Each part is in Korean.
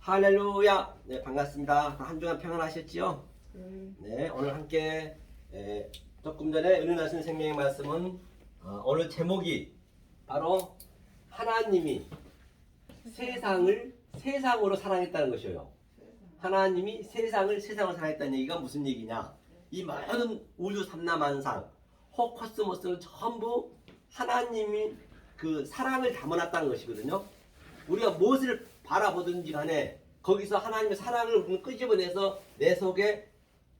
할렐루야. 네, 반갑습니다. 한 주간 평안하셨지요? 네, 오늘 함께 조금 전에 은은하신 생명의 말씀은 오늘 제목이 바로 하나님이 세상을 세상으로 사랑했다는 것이에요. 하나님이 세상을 세상으로 사랑했다는 얘기가 무슨 얘기냐? 이 모든 우주 삼라만상, 코스모스는 전부 하나님이 그 사랑을 담아놨다는 것이거든요. 우리가 무엇을 바라보든지 간에 거기서 하나님의 사랑을 우리는 끄집어내서 내 속에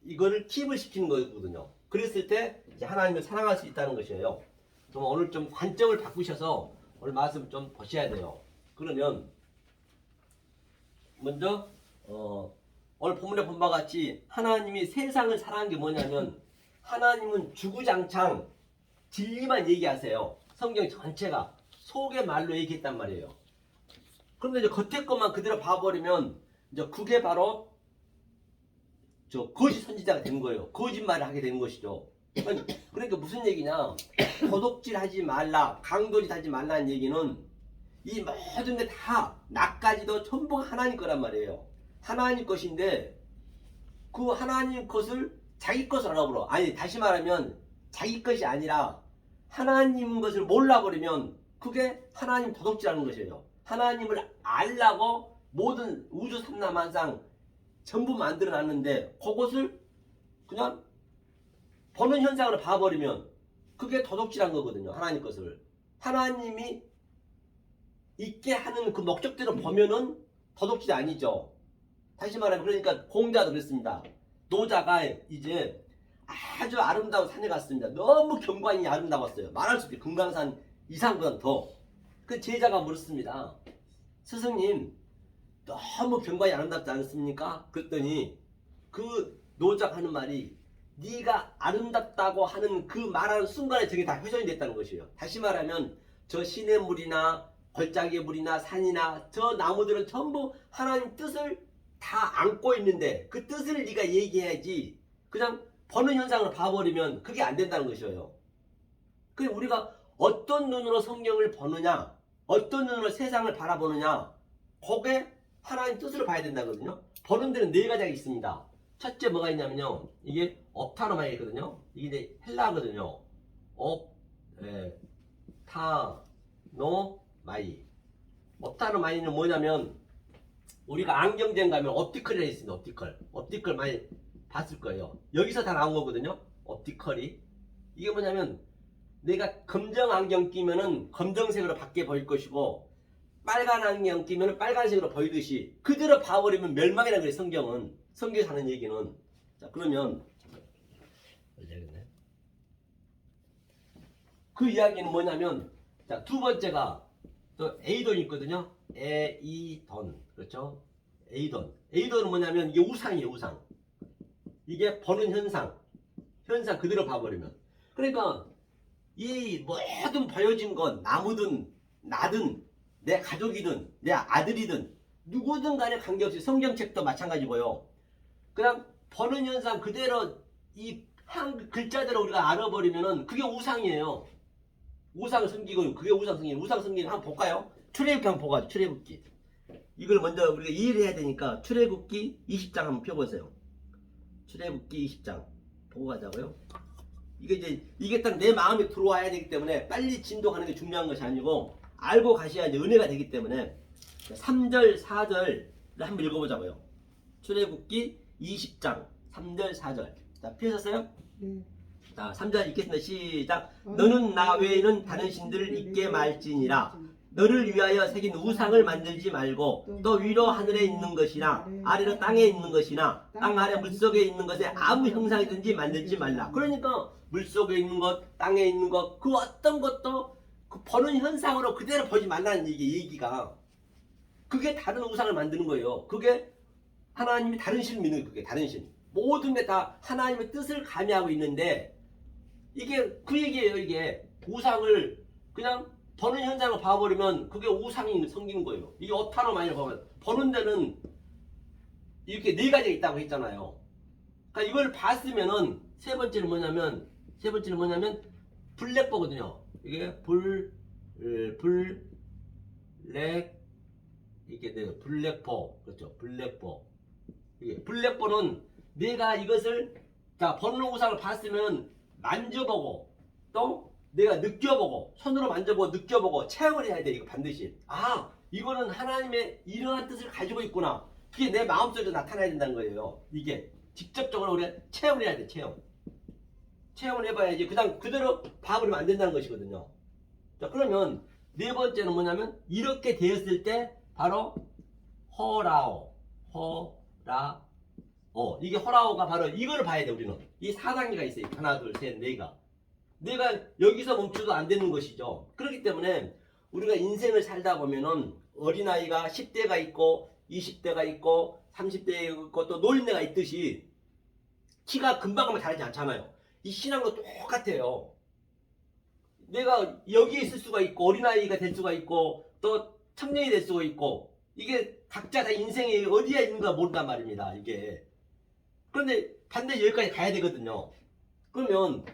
이거를 킵을 시키는 거거든요. 그랬을 때 이제 하나님을 사랑할 수 있다는 것이에요. 좀 오늘 좀 관점을 바꾸셔서 오늘 말씀 좀 보셔야 돼요. 그러면 먼저 오늘 본문에 본 바와 같이 하나님이 세상을 사랑한 게 뭐냐면 하나님은 주구장창 진리만 얘기하세요. 성경 전체가 속의 말로 얘기했단 말이에요. 그런데 이제 겉에 것만 그대로 봐버리면 이제 그게 바로 저 거짓 선지자가 되는 거예요. 거짓말을 하게 되는 것이죠. 그러니까 무슨 얘기냐? 도둑질하지 말라, 강도질하지 말라는 얘기는 이 모든 게 다 나까지도 전부 하나님 거란 말이에요. 하나님 것인데 그 하나님 것을 자기 것을 알아버려. 아니 다시 말하면 자기 것이 아니라 하나님 것을 몰라버리면 그게 하나님 도둑질하는 것이에요. 하나님을 알라고 모든 우주 삼라만상 전부 만들어놨는데 그것을 그냥 보는 현상으로 봐버리면 그게 도둑질한 거거든요. 하나님 것을 하나님이 있게 하는 그 목적대로 보면은 도둑질이 아니죠. 다시 말하면 그러니까 공자도 그랬습니다. 노자가 이제 아주 아름다운 산에 갔습니다. 너무 경관이 아름다웠어요. 말할 수 없이 금강산 이상보다 더. 그 제자가 물었습니다. 스승님, 너무 경관이 아름답지 않습니까? 그랬더니 그 노자가 하는 말이 네가 아름답다고 하는 그 말하는 순간에 저게 다 훼손이 됐다는 것이에요. 다시 말하면 저 시냇물이나 걸작의 물이나 산이나 저 나무들은 전부 하나님 뜻을 다 안고 있는데 그 뜻을 네가 얘기해야지 그냥 보는 현상을 봐버리면 그게 안 된다는 것이에요. 그 우리가 어떤 눈으로 성경을 보느냐, 어떤 눈으로 세상을 바라보느냐, 그게 하나님 뜻으로 봐야 된다거든요. 보는 데는 네 가지가 있습니다. 첫째 뭐가 있냐면요, 이게 옵타노마이거든요. 이게 이제 헬라거든요. 옵타노마이. 옵타노마이는 뭐냐면 우리가 안경점 가면 옵티컬이라고 있습니다. 옵티컬 많이 봤을 거예요. 여기서 다 나온 거거든요. 옵티컬이. 이게 뭐냐면 내가 검정 안경 끼면은 검정색으로 밖에 보일 것이고 빨간 안경 끼면은 빨간색으로 보이듯이 그대로 봐버리면 멸망이라는 거예요. 성경은. 성경에서 하는 얘기는. 자, 그러면 그 이야기는 뭐냐면 자, 두 번째가 또 에이돈이 있거든요. 에이돈. 그렇죠? 에이돈은 뭐냐면 이게 우상이에요. 우상. 이게 보는 현상 그대로 봐버리면. 그러니까 이 모든 보여진 건 나무든 나든 내 가족이든 내 아들이든 누구든 간에 관계없이 성경책도 마찬가지고요. 그냥 보는 현상 그대로 이 한 글자대로 우리가 알아버리면은 그게 우상이에요. 우상 섬기고 그게 우상 섬기는 우상 섬기는 한번 볼까요? 출애굽기 한번 보가죠. 출애굽기. 이걸 먼저 우리가 이해를 해야 되니까 출애굽기 20장 한번 펴보세요. 출애굽기 20장 보고 가자고요. 이게 딱 내 마음에 들어와야 되기 때문에 빨리 진도가는 게 중요한 것이 아니고 알고 가셔야 이제 은혜가 되기 때문에 3절 4절을 한번 읽어보자고요. 출애굽기 20장 3절 4절. 자, 펴셨어요? 자, 3절 읽겠습니다. 시작. 너는 나 외에는 다른 신들을 잊게 말지니라. 너를 위하여 새긴 우상을 만들지 말고 또 위로 하늘에 있는 것이나 아래로 땅에 있는 것이나 땅 아래 물속에 있는 것에 아무 형상이든지 만들지 말라. 그러니까 물속에 있는 것, 땅에 있는 것, 그 어떤 것도 그 보는 현상으로 그대로 보지 말라는 얘기가 그게 다른 우상을 만드는 거예요. 그게 하나님이 다른 신을 믿는 거예요. 그게 다른 신. 모든 게 다 하나님의 뜻을 가미하고 있는데 이게 그 얘기예요. 이게 우상을 그냥 보는 현상을 봐버리면 그게 우상이 생기는 거예요. 이게 옵타노마이를 보면 보는 데는 이렇게 네 가지가 있다고 했잖아요. 그러니까 이걸 봤으면은 세 번째는 뭐냐면 블랙보거든요. 이게 블랙 이게 블랙포, 그렇죠? 블랙포. 이게 블랙포는 내가 이것을 자 번호 우상을 봤으면 만져보고 또 내가 느껴보고 손으로 만져보고 느껴보고 체험을 해야 돼. 이거 반드시. 아 이거는 하나님의 이러한 뜻을 가지고 있구나. 그게 내 마음속에 나타나야 된다는 거예요. 이게 직접적으로 우리가 체험을 해야 돼. 체험을 해봐야지 그다음 그대로 봐버리면 안 된다는 것이거든요. 자 그러면 네 번째는 뭐냐면 이렇게 되었을 때 바로 허라오 이게 허라오가 바로 이걸 봐야 돼. 우리는 이 4단계가 있어요. 하나 둘 셋 네가 내가 여기서 멈춰도 안 되는 것이죠. 그렇기 때문에 우리가 인생을 살다 보면은 어린아이가 10대가 있고 20대가 있고 30대가 있고 또 노인네가 있듯이 키가 금방금방 다르지 않잖아요. 이 신앙도 똑같아요. 내가 여기에 있을 수가 있고 어린아이가 될 수가 있고 또 청년이 될 수가 있고 이게 각자 다 인생이 어디에 있는가 모른단 말입니다. 이게 그런데 반드시 여기까지 가야 되거든요. 그러면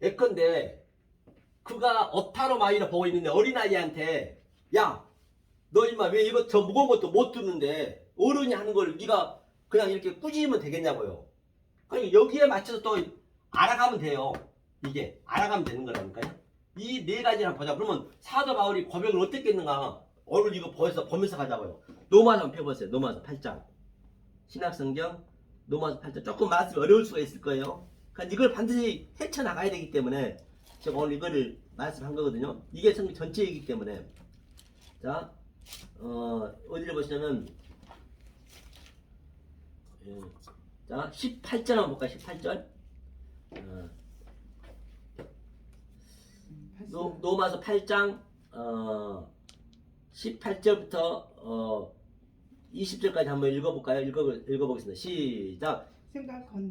예컨대 그가 업타로 마이를 보고 있는데 어린아이한테 야 너 임마 왜 이거 저 무거운 것도 못 드는데 어른이 하는 걸 네가 그냥 이렇게 꾸짖으면 되겠냐고요. 그러니까 여기에 맞춰서 또 알아가면 돼요. 이게 알아가면 되는 거라니까요. 이 네 가지를 한번 보자. 그러면 사도 바울이 고백을 어떻게 했는가 오늘 이거 보면서 가자고요. 로마서 한번 펴보세요. 로마서 8장 신약성경 로마서 8장 조금 말씀이 어려울 수가 있을 거예요. 그러니까 이걸 반드시 헤쳐나가야 되기 때문에 제가 오늘 이거를 말씀한 거거든요. 이게 성경 전체이기 때문에 자 어디를 보시냐면 자 18절 한번 볼까요? 18절 로마서 8장 18절부터 20절까지 한번 읽어볼까요? 읽어보겠습니다. 시작.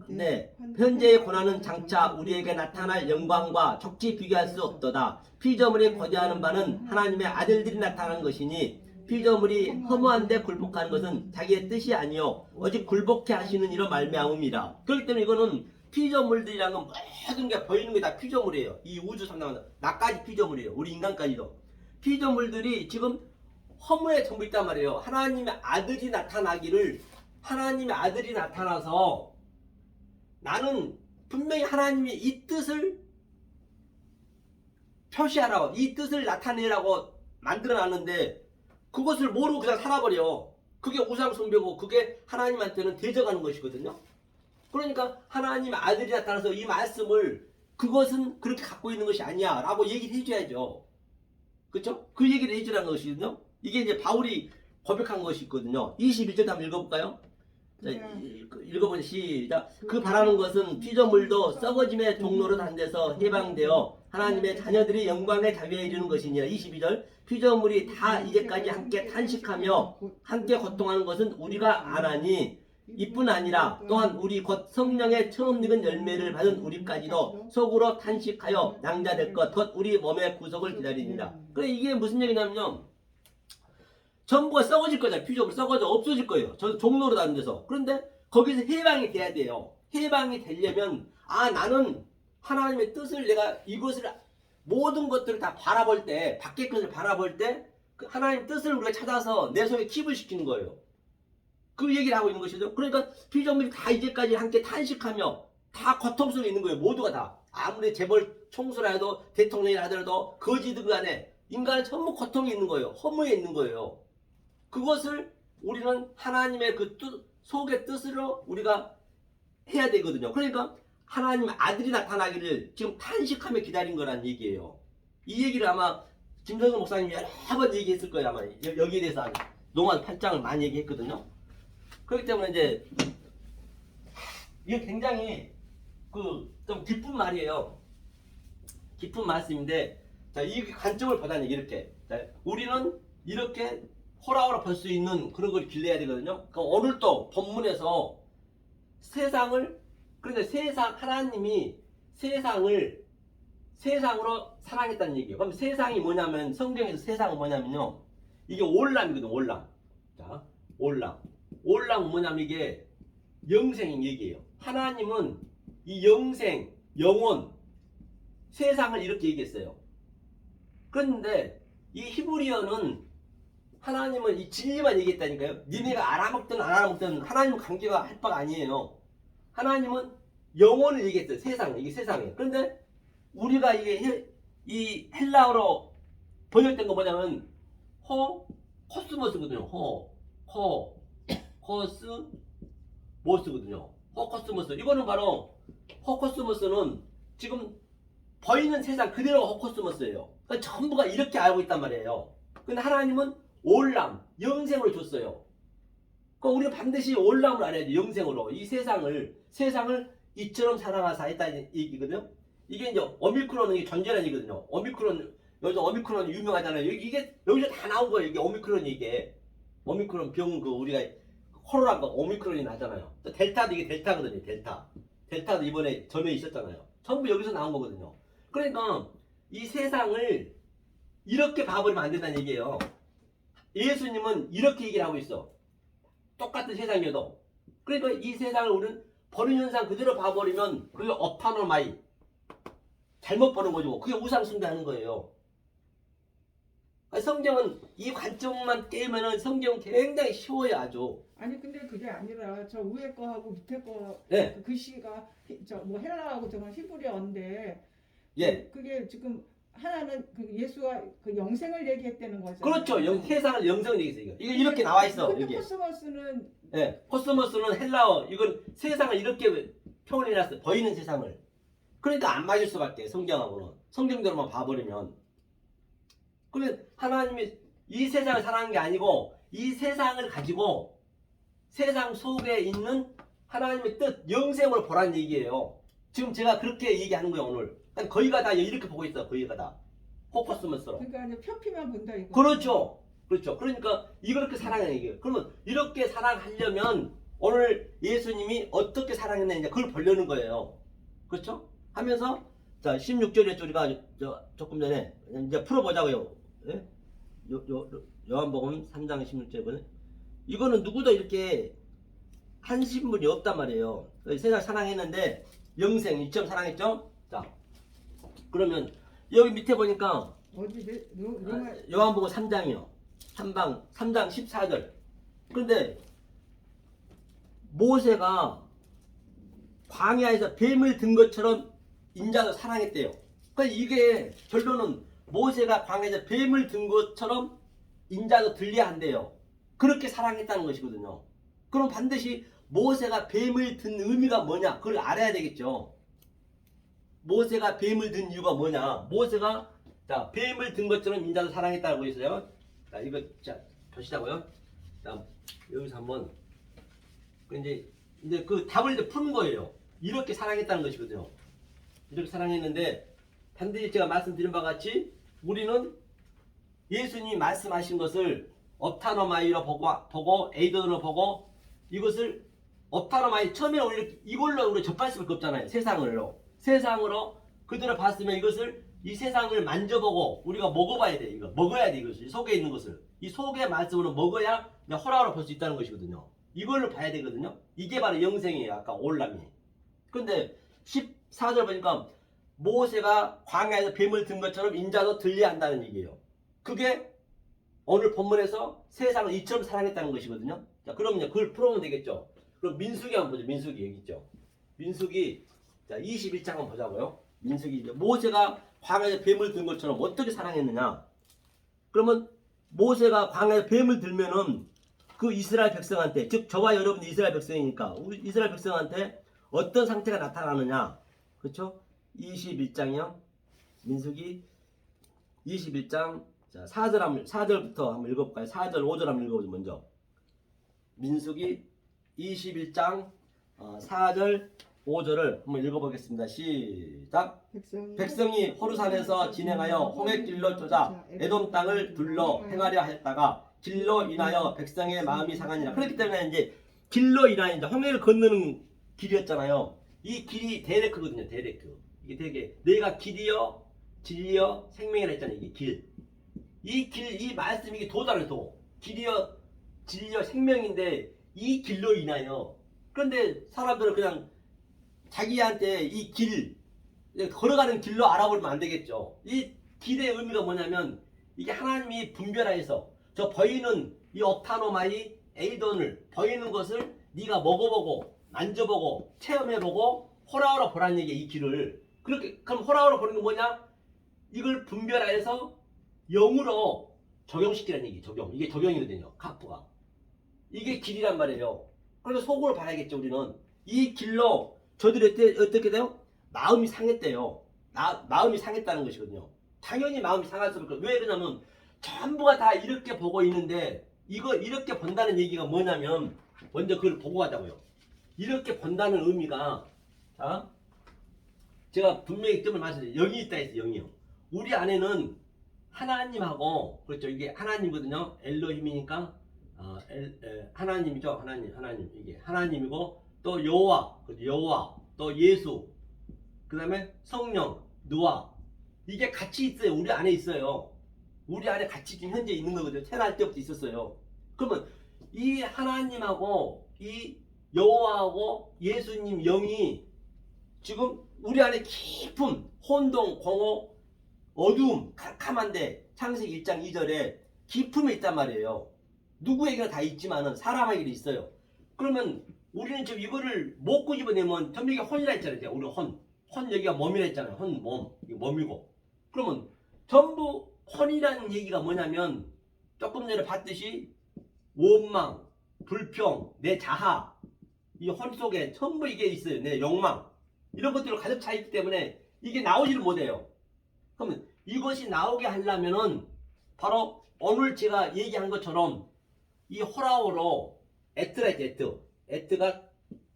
네, 현재의 고난은 장차 우리에게 나타날 영광과 족지 비교할 수 없도다. 피조물이 고대하는 바는 하나님의 아들들이 나타나는 것이니 피조물이 허무한데 굴복하는 것은 자기의 뜻이 아니요 오직 굴복해 하시는 이로 말미암음이라. 그렇기 때문에 이거는 피조물들이라는 건 모든 게 보이는 게 다 피조물이에요. 이 우주 상당한 나까지 피조물이에요. 우리 인간까지도 피조물들이 지금 허무에 전부 있단 말이에요. 하나님의 아들이 나타나서 나는 분명히 하나님이 이 뜻을 표시하라고 이 뜻을 나타내라고 만들어놨는데 그것을 모르고 그냥 살아버려. 그게 우상숭배고 그게 하나님한테는 대적하는 것이거든요. 그러니까 하나님의 아들이 나타나서 이 말씀을 그것은 그렇게 갖고 있는 것이 아니야 라고 얘기를 해줘야죠. 그렇죠? 그 얘기를 해주라는 것이거든요. 이게 이제 바울이 고백한 것이 있거든요. 21절 한번 읽어볼까요? 자, 읽어보자. 시작. 그 바라는 것은 피조물도 썩어짐의 종로로 단 데서 해방되어 하나님의 자녀들이 영광의 자비에 이르는 것이니라. 22절. 피조물이 다 이제까지 함께 탄식하며 함께 고통하는 것은 우리가 아나니 이뿐 아니라 또한 우리 곧 성령의 처음 익은 열매를 받은 우리까지도 속으로 탄식하여 낭자될 것 곧 우리 몸의 구속을 기다리니라. 그래 이게 무슨 얘기냐면요. 전부가 썩어질 거잖아요. 피조물 썩어져 없어질 거예요. 저 종로로 다는 데서. 그런데 거기서 해방이 돼야 돼요. 해방이 되려면 나는 하나님의 뜻을 내가 이것을 모든 것들을 다 바라볼 때 밖의 것을 바라볼 때 그 하나님 뜻을 우리가 찾아서 내 속에 킵을 시키는 거예요. 그 얘기를 하고 있는 것이죠. 그러니까 피조물이 다 이제까지 함께 탄식하며 다 고통 속에 있는 거예요. 모두가 다. 아무리 재벌 총수라 해도 대통령이라 하더라도 거지들 간에 인간은 전부 고통이 있는 거예요. 허무에 있는 거예요. 그것을 우리는 하나님의 그 속의 뜻으로 우리가 해야 되거든요. 그러니까 하나님의 아들이 나타나기를 지금 탄식하며 기다린 거란 얘기예요. 이 얘기를 아마 김성근 목사님이 여러 번 얘기했을 거예요. 아마 여기에 대해서 로마서 8장을 많이 얘기했거든요. 그렇기 때문에 이제 이게 굉장히 좀 기쁜 말이에요. 기쁜 말씀인데 자, 이 관점을 보다니 이렇게 자, 우리는 이렇게 호라호라 볼 수 있는 그런 걸 길러야 되거든요. 그럼 오늘 또 본문에서 그런데 하나님이 세상으로 사랑했다는 얘기예요. 그럼 세상이 뭐냐면 성경에서 세상은 뭐냐면요. 이게 올람이거든. 올람. 자, 올람은 뭐냐면 이게 영생인 얘기예요. 하나님은 이 영생, 영혼, 세상을 이렇게 얘기했어요. 그런데 이 히브리어는 하나님은 이 진리만 얘기했다니까요. 니네가 알아먹든 안 알아먹든 하나님 관계가 할 바가 아니에요. 하나님은 영혼을 얘기했어요. 세상, 이게 세상이에요. 그런데 우리가 이게 이 헬라어로 번역된 거 뭐냐면 코스모스거든요. 코스모스거든요. 코스모스. 이거는 바로 코스모스는 지금 보이는 세상 그대로가 코스모스예요. 그러니까 전부가 이렇게 알고 있단 말이에요. 근데 하나님은 올람, 영생을 줬어요. 그러니까 우리는 반드시 올람을 알아야 돼. 영생으로 이 세상을 이처럼 사랑하사 했다는 얘기거든요. 이게 이제 오미크론은 이게 존재라는 얘기거든요. 오미크론 요즘 오미크론 유명하잖아요. 이게 여기서 다 나온 거예요. 이게 오미크론이 이게 오미크론 병 그 우리가 코로나가 오미크론이 나잖아요. 또 델타도 이게 델타거든요. 델타도 이번에 전에 있었잖아요. 전부 여기서 나온 거거든요. 그러니까 이 세상을 이렇게 봐버리면 안 된다는 얘기예요. 예수님은 이렇게 얘기를 하고 있어. 똑같은 세상이어도. 그러니까 이 세상을 우리는 보는 현상 그대로 봐버리면 그게 업타노마이 잘못 보는 거죠. 그게 우상 숭배하는 거예요. 성경은 이 관점만 깨면은 성경은 굉장히 쉬워요. 아주. 아니 근데 그게 아니라 저 위에 거하고 밑에 거 네. 그 글씨가 저 뭐 헬라하고 저건 히브리어인데 예. 그게 지금 하나는 그 예수가 그 영생을 얘기했다는 거죠. 그렇죠. 세상을 영생을 얘기했어요. 이게 이렇게 나와 있어. 근데 여기. 코스모스는 예. 코스모스는 헬라어. 이건 세상을 이렇게 표현해놨어. 보이는 세상을. 그러니까 안 맞을 수밖에. 성경하고는. 성경대로만 봐버리면. 그러면 하나님이 이 세상을 사랑하는 게 아니고 이 세상을 가지고 세상 속에 있는 하나님의 뜻, 영생으로 보라는 얘기예요. 지금 제가 그렇게 얘기하는 거예요, 오늘. 그러니까 거의가 다 이렇게 보고 있어, 거의가 다. 코스모스로. 그러니까 이제 표피만 본다 이거. 그렇죠. 그러니까 이렇게 사랑하는 얘기예요. 그러면 이렇게 사랑하려면 오늘 예수님이 어떻게 사랑했느냐 그걸 보려는 거예요. 그렇죠? 하면서 자 16절에 우리가 조금 전에 이제 풀어보자고요. 예? 요한복음 3장 16절에 이거는 누구도 이렇게 하신 분이 없단 말이에요. 세상 사랑했는데 영생 이처럼 사랑했죠? 자 그러면 여기 밑에 보니까 어디 요한복음 3장이요. 3장 14절. 그런데 모세가 광야에서 뱀을 든 것처럼 인자도 사랑했대요. 그러니까 이게 결론은 모세가 광야에서 뱀을 든 것처럼 인자도 들려야 한대요. 그렇게 사랑했다는 것이거든요. 그럼 반드시 모세가 뱀을 든 의미가 뭐냐? 그걸 알아야 되겠죠. 모세가 뱀을 든 이유가 뭐냐? 모세가 자 뱀을 든 것처럼 인자도 사랑했다고 했어요. 자 이거 자 보시자고요. 자 여기서 한번 이제 그 답을 이제 푸는 거예요. 이렇게 사랑했다는 것이거든요. 이렇게 사랑했는데 반드시 제가 말씀드린 바와 같이 우리는 예수님이 말씀하신 것을 업타노마이로 보고 에이더로 보고 이것을 업타노마이 처음에 이걸로 우리 접할 수밖에 없잖아요. 세상으로 그대로 봤으면 이것을 이 세상을 만져보고 우리가 먹어봐야 돼. 이거 먹어야 돼. 이것을 속에 있는 것을 이 속의 말씀으로 먹어야 호락으로 볼 수 있다는 것이거든요. 이걸로 봐야 되거든요. 이게 바로 영생이에요. 아까 올람이. 근데 14절 보니까 모세가 광야에서 뱀을 든 것처럼 인자도 들려야 한다는 얘기예요. 그게 오늘 본문에서 세상을 이처럼 사랑했다는 것이거든요. 자, 그럼요. 그걸 풀어보면 되겠죠. 그럼 민수기 한번 보죠. 민수기 여기 있죠. 민수기 자 21장 한번 보자고요. 민수기 모세가 광야에서 뱀을 든 것처럼 어떻게 사랑했느냐. 그러면 모세가 광야에서 뱀을 들면은 그 이스라엘 백성한테 즉 저와 여러분 이스라엘 백성이니까 우리 이스라엘 백성한테 어떤 상태가 나타나느냐. 그렇죠? 21장이요. 민수기 21장 자 4절부터 한번 읽어볼까요? 4절 5절 한번 읽어보죠. 먼저 민수기 21장 4절 5절을 한번 읽어보겠습니다. 시작. 백성이 호르산에서 진행하여 홍해길로 쫓아 에돔 땅을 둘러 행하려 했다가 길로 인하여 백성의 마음이 상하니라. 그렇기 때문에 이제 길로 인하여 이제 홍해를 건너는 길이었잖아요. 이 길이 데레크거든요. 데레크. 이게 되게 내가 길이여 진리여 생명이라 했잖아요. 이게 길. 이 말씀이 이게 도달을 도. 길이여 진리여 생명인데 이 길로 인하여. 그런데 사람들은 그냥 자기한테 이 길, 걸어가는 길로 알아보면 안 되겠죠. 이 길의 의미가 뭐냐면 이게 하나님이 분별하여서 저 보이는 이 옥타노마이 에이돈을 보이는 것을 네가 먹어보고 만져보고 체험해보고 호라호라 보라는 얘기야. 이 길을. 그렇게 그럼 호라호라 보는 게 뭐냐? 이걸 분별해서 영으로 적용시키라는 얘기. 적용. 이게 적용이거든요. 카프가. 이게 길이란 말이에요. 그래서 속으로 봐야겠죠. 우리는 이 길로 저들이 어떻게 돼요? 마음이 상했대요. 마음이 상했다는 것이거든요. 당연히 마음이 상할 수밖에. 왜 그러냐면 전부가 다 이렇게 보고 있는데 이거 이렇게 본다는 얘기가 뭐냐면 먼저 그걸 보고 가자고요. 이렇게 본다는 의미가 자 제가 분명히 뜸을 말씀드려요. 영이 있다 했어요. 영이요. 우리 안에는 하나님하고 그렇죠. 이게 하나님이거든요. 엘로힘이니까 하나님이죠. 하나님 이게 하나님이고 또 여호와 또 예수 그 다음에 성령 누아 이게 같이 있어요. 우리 안에 있어요. 우리 안에 같이 지금 현재 있는 거거든요. 태어날 때부터 있었어요. 그러면 이 하나님하고 이 여호와하고 예수님 영이 지금 우리 안에 깊은 혼동, 공허, 어두움, 캄캄한데 창세기 1장 2절에 깊음이 있단 말이에요. 누구에게나 다 있지만은 사람에게도 있어요. 그러면 우리는 지금 이거를 못 끄집어내면 전부 이게 혼이라 했잖아요. 우리 혼 여기가 몸이라 했잖아요. 혼, 몸. 이게 몸이고. 그러면 전부 혼이라는 얘기가 뭐냐면 조금 전에 봤듯이 원망, 불평, 내 자아 이 혼 속에 전부 이게 있어요. 내 욕망 이런 것들로 가득 차 있기 때문에 이게 나오지를 못해요. 그러면 이것이 나오게 하려면은 바로 오늘 제가 얘기한 것처럼 이 호라오로 에트라 했죠. 에트가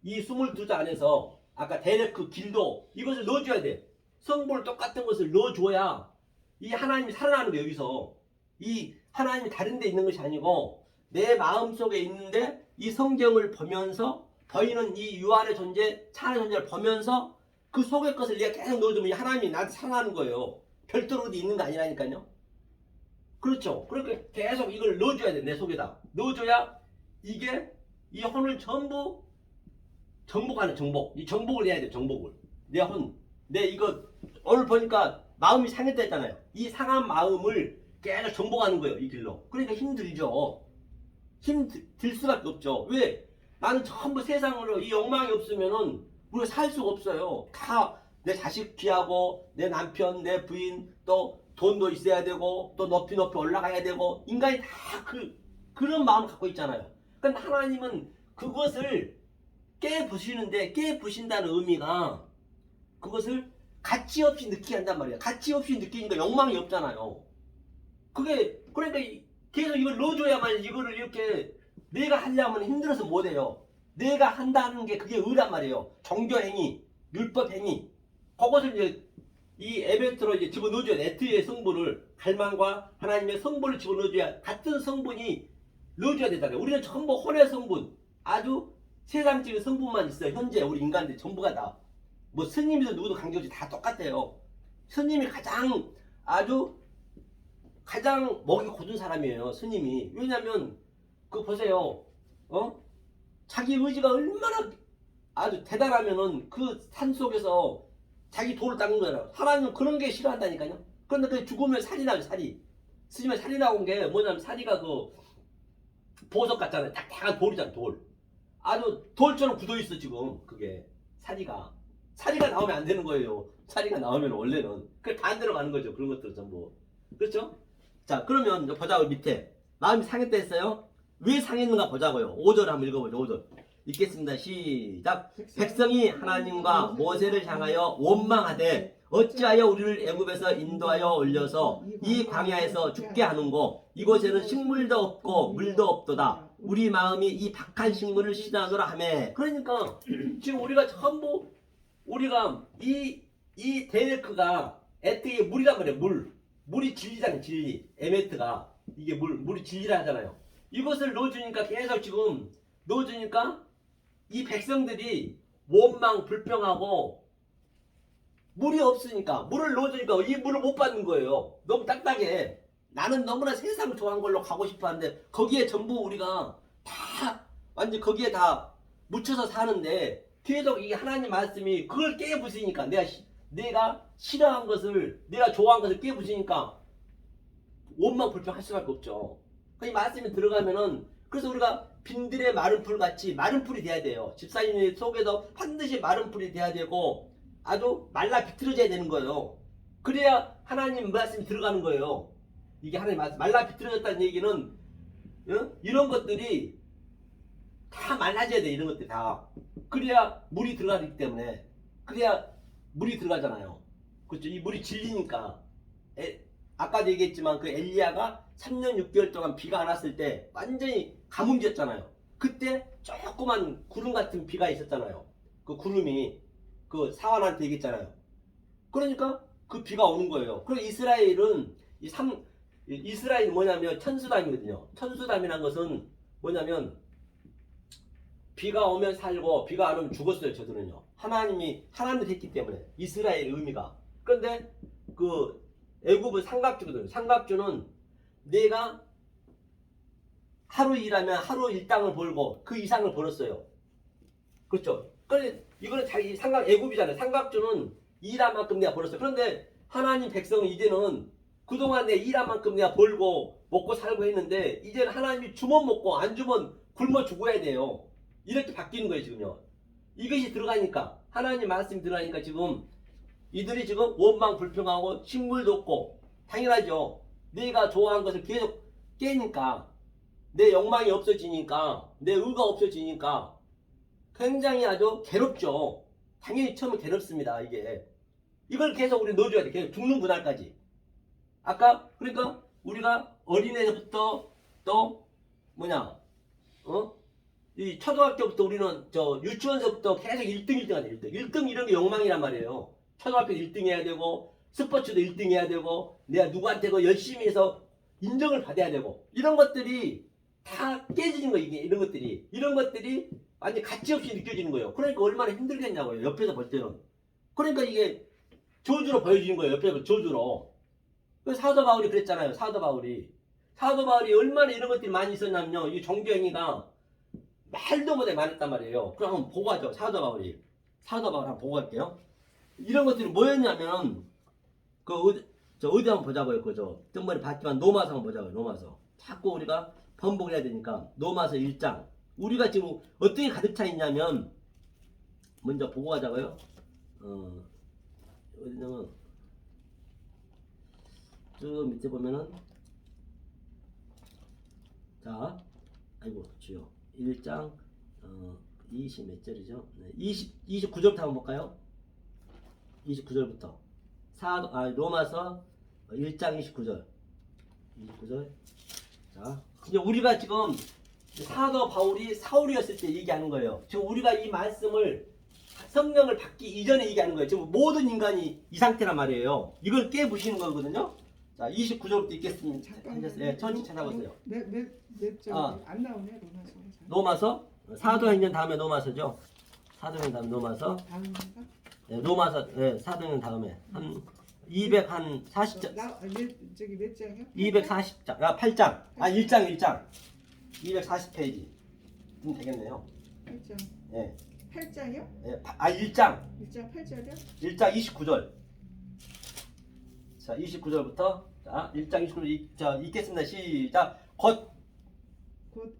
이 22자 안에서 아까 데레크 길도 이것을 넣어줘야 돼. 성분 똑같은 것을 넣어줘야 이 하나님이 살아나는 거예요. 여기서 이 하나님이 다른 데 있는 것이 아니고 내 마음속에 있는데 이 성경을 보면서 보이는 이 유한의 존재 차의 존재를 보면서 그 속의 것을 내가 계속 넣어주면 하나님이 나한테 살아나는 거예요. 별도로 어디 있는 거 아니라니까요. 그렇죠. 그렇게 계속 이걸 넣어줘야 돼. 내 속에다 넣어줘야 이게 이 혼을 전부 정복하는 정복. 이 정복을 해야 돼. 정복을. 내 혼. 내 이거 오늘 보니까 마음이 상했다 했잖아요. 이 상한 마음을 계속 정복하는 거예요. 이 길로. 그러니까 힘들죠. 힘들 수밖에 없죠. 왜? 나는 전부 세상으로 이 욕망이 없으면은 우리가 살 수가 없어요. 다 내 자식 귀하고 내 남편, 내 부인 또 돈도 있어야 되고 또 높이 올라가야 되고 인간이 다 그런 마음을 갖고 있잖아요. 그러니까 하나님은 그것을 깨부시는다는 의미가 그것을 가치 없이 느끼게 한단 말이야. 가치 없이 느끼니까 욕망이 없잖아요. 그게 그러니까 계속 이걸 넣어줘야만 이거를 이렇게 내가 하려면 힘들어서 못해요. 내가 한다는 게 그게 의란 말이에요. 종교행위, 율법행위 그것을 이제 이 에베트로 이제 집어넣어줘야 돼. 에트의 성분을 갈망과 하나님의 성분을 집어넣어줘야 같은 성분이 넣어줘야 되잖아요. 우리는 전부 혼의 성분 아주 세상적인 성분만 있어요. 현재 우리 인간들 전부가 다 뭐 스님이든 누구도 관계없이 다 똑같아요. 스님이 가장 목이 곧은 사람이에요. 스님이. 왜냐면 그거 보세요. 자기 의지가 얼마나 아주 대단하면은 그 산 속에서 자기 돌을 닦는 거잖아요. 하나님은 그런 게 싫어한다니까요. 그런데 그 죽으면 살이 나죠. 살이. 스님의 살이 나온 게 뭐냐면 살이가 그 보석 같잖아요. 딱딱한 돌이잖아. 돌. 아주 돌처럼 굳어있어 지금 그게 사리가 나오면 안 되는 거예요. 사리가 나오면 원래는 그 반대로 가는 거죠. 그런 것들 전부. 그렇죠? 자 그러면 보자고요. 밑에 마음이 상했다 했어요. 왜 상했는가 보자고요. 5절 한번 읽어보죠. 5절 읽겠습니다. 시작. 백성이 하나님과 모세를 향하여 원망하되 어찌하여 우리를 애굽에서 인도하여 올려서 이 광야에서 죽게 하는고 이곳에는 식물도 없고 물도 없도다. 우리 마음이 이 박한 식물을 싫어하노라 하매. 그러니까 지금 우리가 전부 우리가 이 데레크가 에트의 물이란 말이에요. 물이 진리잖아요. 진리. 에메트가 이게 물이 진리라 하잖아요. 이것을 넣어주니까 계속 지금 넣어주니까 이 백성들이 원망 불평하고 물이 없으니까 물을 넣어주니까 이 물을 못 받는 거예요. 너무 딱딱해. 나는 너무나 세상을 좋아하는 걸로 가고 싶어 하는데 거기에 전부 우리가 다 완전 거기에 다 묻혀서 사는데 계속 이 하나님 말씀이 그걸 깨부시니까 내가 싫어한 것을 내가 좋아한 것을 깨부시니까 원망 불평할 수밖에 없죠. 이 말씀이 들어가면은 그래서 우리가 빈들의 마른 풀 같이 마른 풀이 돼야 돼요. 집사님 속에서 반드시 마른 풀이 돼야 되고 아주 말라 비틀어져야 되는 거예요. 그래야 하나님 말씀이 들어가는 거예요. 이게 하나님 말씀. 말라 비틀어졌다는 얘기는 이런 것들이 다 말라져야 돼. 이런 것들이 다. 그래야 물이 들어가기 때문에. 그래야 물이 들어가잖아요. 그렇죠. 이 물이 질리니까. 아까도 얘기했지만 그 엘리야가 3년 6개월 동안 비가 안 왔을 때 완전히 가뭄이었잖아요. 그때 조그만 구름 같은 비가 있었잖아요. 그 구름이 그 사환한테 얘기했잖아요. 그러니까 그 비가 오는 거예요. 그리고 이스라엘은 이스라엘이 뭐냐면 천수담이거든요. 천수담이란 것은 뭐냐면 비가 오면 살고 비가 안 오면 죽었어요. 저들은요. 하나님이 됐기 때문에 이스라엘 의미가. 그런데 그 애굽은 삼각주거든요. 삼각주는 내가 하루 일하면 하루 일당을 벌고 그 이상을 벌었어요. 그렇죠. 그런데 이거는 자기 애굽이잖아요. 삼각주는 일한 만큼 내가 벌었어요. 그런데 하나님 백성은 이제는 그동안 내 일한 만큼 내가 벌고 먹고 살고 했는데 이제는 하나님이 주면 먹고 안 주면 굶어 죽어야 돼요. 이렇게 바뀌는 거예요 지금요. 이것이 들어가니까 하나님 말씀이 들어가니까 지금 이들이 지금 원망 불평하고 식물도 없고 당연하죠. 내가 좋아한 것을 계속 깨니까 내 욕망이 없어지니까 내 의가 없어지니까 굉장히 아주 괴롭죠. 당연히 처음에 괴롭습니다. 이걸 계속 우리 넣어줘야 돼. 계속 죽는 그날까지. 아까 그러니까 우리가 어린애부터 또 이 초등학교부터 우리는 유치원서부터 계속 1등 하죠. 1등 이런 게 욕망이란 말이에요. 초등학교 1등 해야 되고 스포츠도 1등 해야 되고 내가 누구한테 열심히 해서 인정을 받아야 되고 이런 것들이 다 깨지는 거예요. 이런 것들이 완전 가치 없이 느껴지는 거예요. 그러니까 얼마나 힘들겠냐고요. 옆에서 볼 때는. 그러니까 이게 저주로 보여지는 거예요. 옆에서 저주로. 사도 바울이 그랬잖아요. 사도 바울이 얼마나 이런 것들이 많이 있었냐면요. 이 종교행위가 말도 못해 많았단 말이에요. 그럼 한번 보고 하죠. 사도 바울 한번 보고 할게요. 이런 것들이 뭐였냐면 어디 한번 보자고요. 뜬번에 봤지만 노마서 한번 보자고요. 노마서. 자꾸 우리가 번복을 해야 되니까 노마서 1장. 우리가 지금 어떻게 가득 차 있냐면 먼저 보고 가자고요. 어디냐면 쭉 밑에 보면은 자, 아이고 주요 1장 20 몇 절이죠? 네, 29절부터 한번 볼까요? 29절부터 로마서 1장 29절 자, 이제 우리가 지금 사도 바울이 사울이었을 때 얘기하는 거예요. 지금 우리가 이 말씀을 성령을 받기 이전에 얘기하는 거예요. 지금 모든 인간이 이 상태란 말이에요. 이걸 깨부시는 거거든요. 자, 29절부터 읽겠습니다. 네, 천천히 찾아보세요. 몇 절? 안 나오네 로마서? 사도행전 다음에 로마서죠. 사도행전 다음에 로마서. 다음인가? 네, 로마서. 네, 사도행전 다음에 한 240장. 저기 몇 장이요? 240장. 8장. 1장. 240페이지. 되겠네요. 8장. 네. 8장이요? 네, 1장. 1장 8절이요? 1장 29절. 자, 29절부터 자, 1장 29절 자, 읽겠습니다. 시작. 곧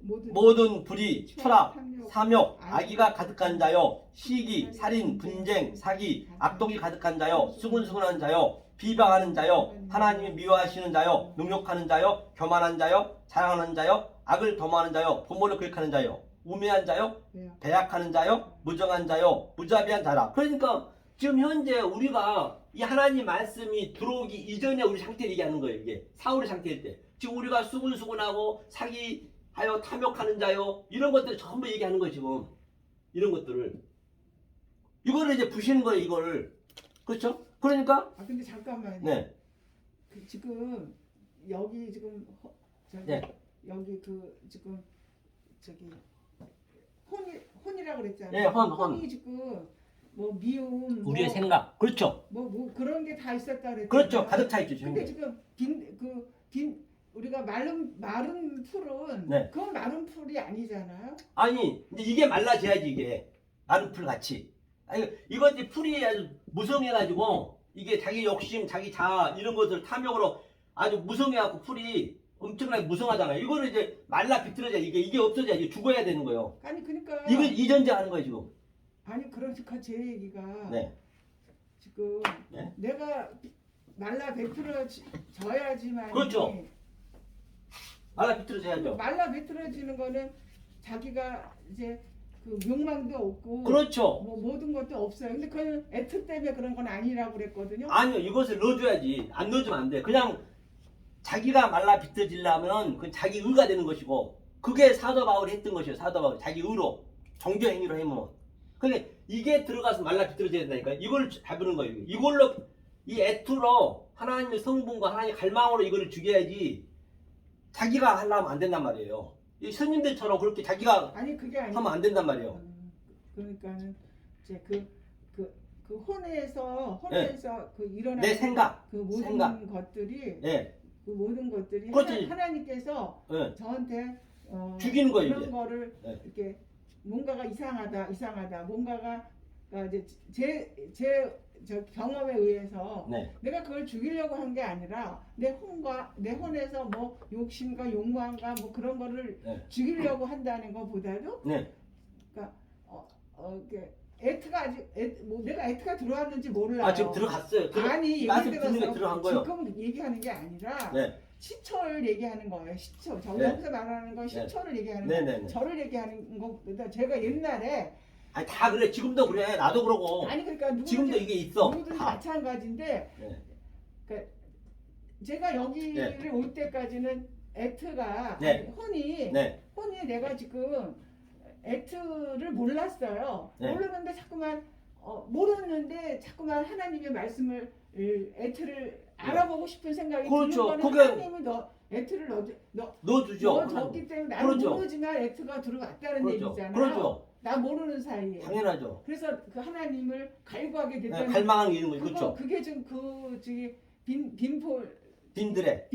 모든 불의, 추락, 삼욕, 악의가 가득한 자요, 시기, 살인, 분쟁, 사기, 악독이 가득한 자요, 수군수군한 자요, 비방하는 자요, 하나님이 미워하시는 자요, 능욕하는 자요, 교만한 자요, 자랑하는 자요, 악을 도모하는 자요, 부모를 거역하는 자요, 우매한 자요, 배약하는 자요, 무정한 자요, 무자비한 자라. 그러니까 지금 현재 우리가 이 하나님 말씀이 들어오기 이전에 우리 상태를 얘기하는 거예요. 이게 사울의 상태일 때. 지금 우리가 수군수군하고 사기하여 탐욕하는 자요, 이런 것들을 전부 얘기하는 거예요. 지금 이런 것들을 이거를 이제 부시는 거예요. 이거를. 그렇죠? 그러니까 근데 잠깐만요. 네. 지금 여기 지금 네. 여기 지금 저기 혼이라고 그랬잖아요. 네, 혼. 혼이 지금 뭐 미움, 우리의 생각. 그렇죠. 뭐 그런 게 다 있었다 그랬잖아요. 그렇죠. 가득 차 있죠. 근데 지금 우리가 마른 풀은 네. 그건 마른 풀이 아니잖아요. 아니, 이제 이게 말라져야지. 이게 마른 풀 같이. 아니, 이것이 풀이 아주 무성해가지고 이게 자기 욕심, 자기 자아 이런 것들 탐욕으로 아주 무성해갖고 풀이 엄청나게 무성하잖아요. 이거를 이제 말라 비틀어져 이게 없어져야 이게 죽어야 되는 거예요. 아니 그러니까 이거 이전제하는 거예요 지금. 아니 그러니까 제 얘기가 네. 지금 네. 내가 말라 배틀어져야지만 그렇죠. 말라 비틀어져야죠. 말라 배틀어지는 거는 자기가 이제 그 욕망도 없고 그렇죠. 뭐 모든 것도 없어요. 근데 그건 애트 때문에 그런 건 아니라고 그랬거든요. 아니요, 이것을 넣어줘야지. 안 넣어주면 안 돼. 그냥 자기가 말라 비틀어지려면 그 자기 의가 되는 것이고, 그게 사도 바울이 했던 것이에요. 사도 바울 자기 의로 정죄 행위로 해면. 그러니까 이게 들어가서 말라 비틀어져야 된다니까. 이걸 잡는 거예요. 이걸로 이 애투로 하나님의 성분과 하나님의 갈망으로 이거를 죽여야지. 자기가 하려면 안 된단 말이에요. 이 스님들처럼 그렇게 자기가 아니 그게 아니고 하면 안 된단 말이에요. 그러니까는 이제 그 혼에서 그 일어나는 내 생각, 그 모든 생각. 것들이 예, 그 모든 것들이 그렇지. 하나님께서 예. 저한테 죽이는 거예요, 그런 이제. 거를 네. 이렇게 뭔가가 이상하다 뭔가가 이제 제 경험에 의해서 네. 내가 그걸 죽이려고 한 게 아니라 내 혼에서 뭐 욕심과 욕망과 뭐 그런 거를 네. 죽이려고 한다는 것보다도 네. 그러니까 이렇게 애트가 아직 뭐 내가 애트가 들어왔는지 몰라요. 아, 지금 들어갔어요. 아니 얘기 말씀 듣는 게 들어서 들어간 거예요. 지금 얘기하는 게 아니라 네. 시초를 얘기하는 거예요. 시초. 네. 여기서 말하는 건 시초를 얘기하는 네, 거예요. 네, 네. 저를 얘기하는 것보다 제가 옛날에 아니 다 그래. 지금도 그래. 나도 그러고. 아니 그러니까 지금도 이게 있어. 누구든지 다. 마찬가지인데 네. 그러니까 제가 여기를 네. 올 때까지는 애트가 네. 혼이 네. 내가 지금 애트를 몰랐어요. 네. 모르는데 자꾸만 모르는데 자꾸만 하나님의 말씀을 애트를 알아보고 싶은 생각이 그렇죠. 드는 거는 그게- 하나님이 애트를 넣어주죠. 넣어줬기 때문에 나는 그렇죠. 모르지만 애트가 들어왔다는 그렇죠. 얘기잖아요. 그렇죠. 나 모르는 사이에. 당연하죠. 그래서 그 하나님을 갈구하게 네, 됐다는 갈망하는 게 있는 거죠. 그렇죠. 그게 좀 그 저기 빈들의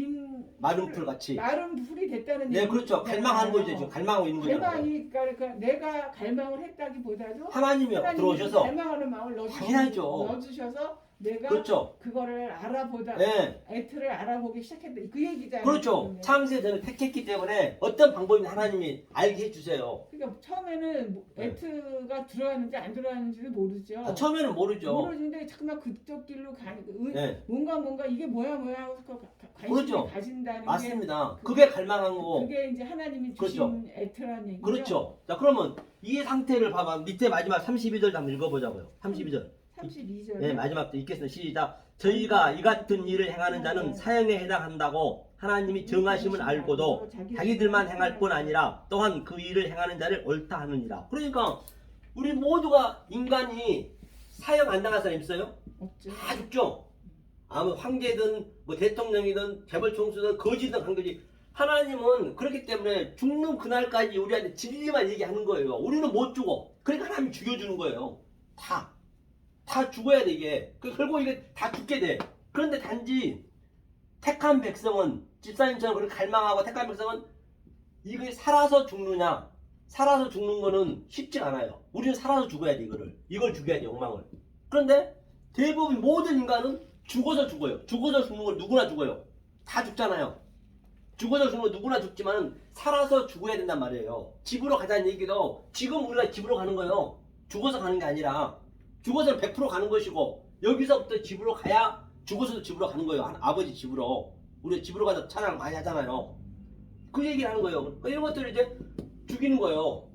마른 풀 같이. 마른 풀이 됐다는 네, 얘기. 그렇죠. 갈망하는 거죠. 지금 갈망하고 있는 거잖아요. 갈망이 그러니까 내가 갈망을 했다기보다도 하나님이 하나님이 들어오셔서. 갈망하는 마음을 당연하죠. 넣어주셔서 내가 그렇죠. 그거를 알아보다 네. 애트를 알아보기 시작했다. 그 얘기잖아요. 그렇죠. 창세에 저는 택했기 때문에 어떤 방법이 하나님이 알게 해주세요. 그러니까 처음에는 네. 애트가 들어왔는지 안 들어왔는지도 모르죠. 아, 처음에는 모르죠. 모르는데 자꾸만 그쪽 길로 가는 네. 뭔가 이게 뭐야 하고 관심을 그렇죠. 가진다는 맞습니다. 게 그게 갈망한 거고. 그게 이제 하나님이 주신 그렇죠. 애트라는 얘기죠. 그렇죠. 자, 그러면 이 상태를 봐봐. 밑에 마지막 32절 한번 읽어보자고요. 32절. 32절에 네, 마지막도 읽겠습니다. 시작. 저희가 이 같은 일을 행하는 자는 사형에 해당한다고 하나님이 정하심을 알고도 자기들만 행할 뿐 아니라 또한 그 일을 행하는 자를 옳다 하느니라. 그러니까 우리 모두가 인간이 사형 안 당할 사람 있어요? 없죠. 다 죽죠. 아무 황제든 뭐 대통령이든 재벌 총수든 거지든 강거지. 하나님은 그렇기 때문에 죽는 그날까지 우리한테 진리만 얘기하는 거예요. 우리는 못 죽어. 그러니까 하나님이 죽여주는 거예요. 다 죽어야 돼 이게. 결국 이게 다 죽게 돼. 그런데 단지 택한 백성은 집사님처럼 그렇게 갈망하고 택한 백성은 이게 살아서 죽느냐? 살아서 죽는 거는 쉽지 않아요. 우리는 살아서 죽어야 돼 이걸 죽여야 돼 욕망을. 그런데 대부분 모든 인간은 죽어서 죽어요. 죽어서 죽는 건 누구나 죽어요. 다 죽잖아요. 죽어서 죽는 건 누구나 죽지만 살아서 죽어야 된단 말이에요. 집으로 가자는 얘기도 지금 우리가 집으로 가는 거예요. 죽어서 가는 게 아니라 죽어서는 100% 가는 것이고 여기서부터 집으로 가야 죽어서도 집으로 가는 거예요. 아버지 집으로. 우리 집으로 가서 찬양 많이 하잖아요. 그 얘기를 하는 거예요. 이런 것들을 이제 죽이는 거예요.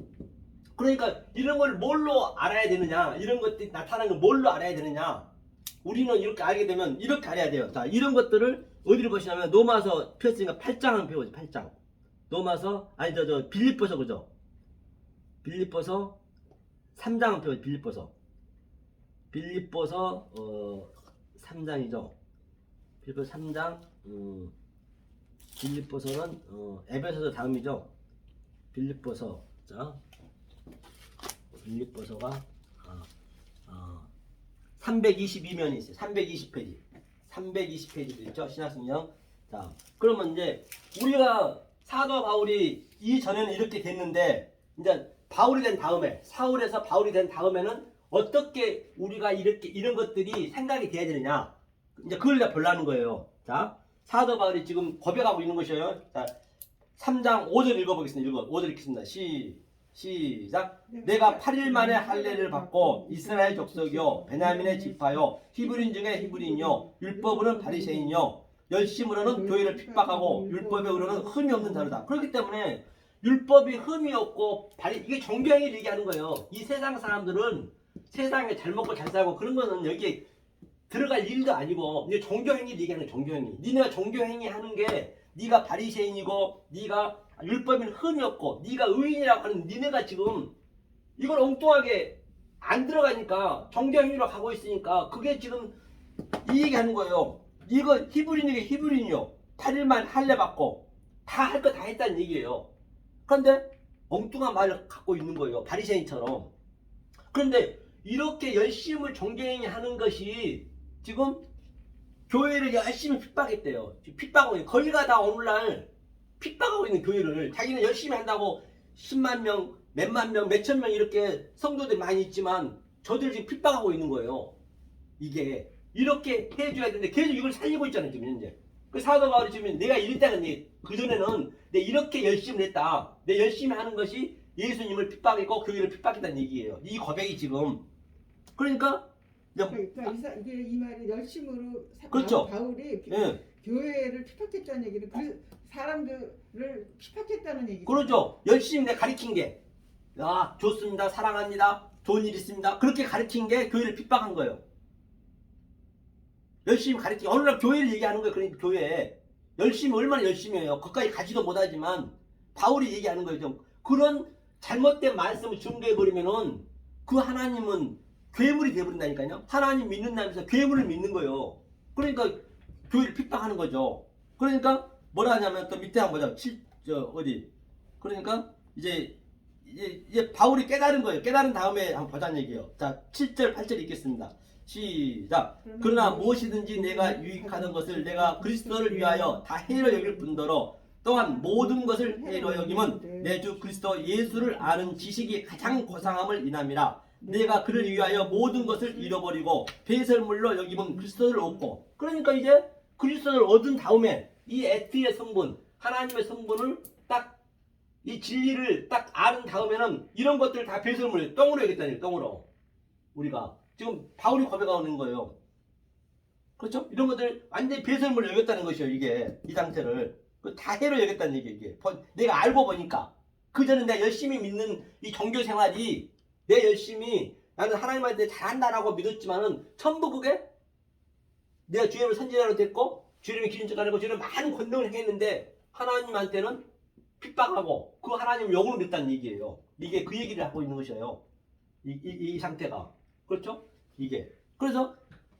그러니까 이런 걸 뭘로 알아야 되느냐, 이런 것들이 나타나는 걸 뭘로 알아야 되느냐, 우리는 이렇게 알게 되면 이렇게 알아야 돼요. 자, 이런 것들을 어디를 보시냐면 로마서 폈으니까 8장을 배우죠. 8장. 로마서 아니 빌립보서 그죠? 빌립보서 3장을 배우죠. 빌립보서 3장이죠. 빌립보서 3장. 빌립보서는 에베소서 다음이죠. 빌립보서. 자, 빌립보서가 322면이 있어요. 320페이지. 320페이지도 있죠. 신약성경. 자, 그러면 이제 우리가 사도 바울이 이전에는 이렇게 됐는데 이제 바울이 된 다음에, 사울에서 바울이 된 다음에는 어떻게 우리가 이런 것들이 생각이 돼야 되느냐. 이제 그걸 내가 보려는 거예요. 자, 사도 바울이 지금 고백하고 있는 것이에요. 자, 3장 5절 읽어보겠습니다. 5절 읽겠습니다. 시작. 내가 8일 만에 할례를 받고 이스라엘 족속이요 베냐민의 지파요 히브리인 중에 히브리인요 율법으로는 바리새인이요 열심으로는 교회를 핍박하고 율법에 의로는 흠이 없는 자로다. 그렇기 때문에 율법이 흠이 없고 이게 종교행위를 얘기하는 거예요. 이 세상 사람들은 세상에 잘 먹고 잘 살고 그런 거는 여기에 들어갈 일도 아니고 이제 종교행위를 얘기하는 거예요. 종교행위. 니네가 종교행위 하는 게 네가 바리새인이고 네가 율법에는 흠이 없고 네가 의인이라고 하는 니네가 지금 이걸 엉뚱하게 안 들어가니까 종교행위로 가고 있으니까 그게 지금 이 얘기하는 거예요. 이거 히브리인에게 히브리인이요 8일만 할례 받고 다 할 거 다 했다는 얘기예요. 그런데 엉뚱한 말을 갖고 있는 거예요. 바리새인처럼. 그런데 이렇게 열심을 종교행위 하는 것이 지금 교회를 열심히 핍박했대요. 핍박하고 있는 거기가 다 오늘날 핍박하고 있는 교회를 자기는 열심히 한다고 10만 명, 몇만 명, 몇천 명 이렇게 성도들이 많이 있지만 저들 지금 핍박하고 있는 거예요. 이게 이렇게 해줘야 되는데 계속 이걸 살리고 있잖아요. 지금 현재. 그 사도 바울이 지금 내가 이랬다는 그전에는 내가 이렇게 열심히 했다. 내 열심히 하는 것이 예수님을 핍박했고 교회를 핍박했다는 얘기예요. 이 고백이 지금. 그러니까 이게 이 말이 열심으로 그렇죠. 바울이 예. 교회를 핍박했다는 얘기는 그 사람들을 핍박했다는 얘기죠. 그렇죠. 열심히 내가 가르친 게 좋습니다. 사랑합니다. 좋은 일 있습니다. 그렇게 가르친 게 교회를 핍박한 거예요. 열심히 가르치기. 오늘날 교회를 얘기하는 거예요. 그러니까 교회 열심히 얼마나 열심히 해요. 거기까지 가지도 못하지만 바울이 얘기하는 거예요. 좀 그런 잘못된 말씀을 증거해버리면은 그 하나님은 괴물이 되어버린다니까요. 하나님 믿는다면서 괴물을 믿는 거예요. 그러니까 교회를 핍박하는 거죠. 그러니까 뭐라 하냐면 또 밑에 한번 보자. 어디? 그러니까 이제 바울이 깨달은 거예요. 깨달은 다음에 한번 보자는 얘기예요. 자, 7절, 8절 읽겠습니다. 시작. 그러나 무엇이든지 내가 유익하는 것을 내가 그리스도를 위하여 다 해로 여길 뿐더러 또한 모든 것을 해로 여김은 내 주 그리스도 예수를 아는 지식이 가장 고상함을 인함이라. 내가 그를 위하여 모든 것을 잃어버리고 배설물로 여기면 그리스도를 얻고. 그러니까 이제 그리스도를 얻은 다음에 이 에티의 성분, 하나님의 성분을 딱 이 진리를 딱 아는 다음에는 이런 것들 다 배설물, 똥으로 여겼다는 거예요. 똥으로. 우리가 지금 바울이 고백하는 거예요. 그렇죠? 이런 것들 완전히 배설물로 여겼다는 것이에요. 이게 이 상태를 다 해로 여겼다는 얘기예요. 이게 내가 알고 보니까 그전에 내가 열심히 믿는 이 종교 생활이 내 열심히 나는 하나님한테 잘한다라고 믿었지만은 전부 그게 내가 주님을 선지자로 됐고 주님이 기름져 가지고 주님 많은 권능을 행했는데 하나님한테는 핍박하고 그 하나님을 영으로 믿다는 얘기예요. 이게 그 얘기를 하고 있는 것이에요. 이 상태가. 그렇죠? 이게. 그래서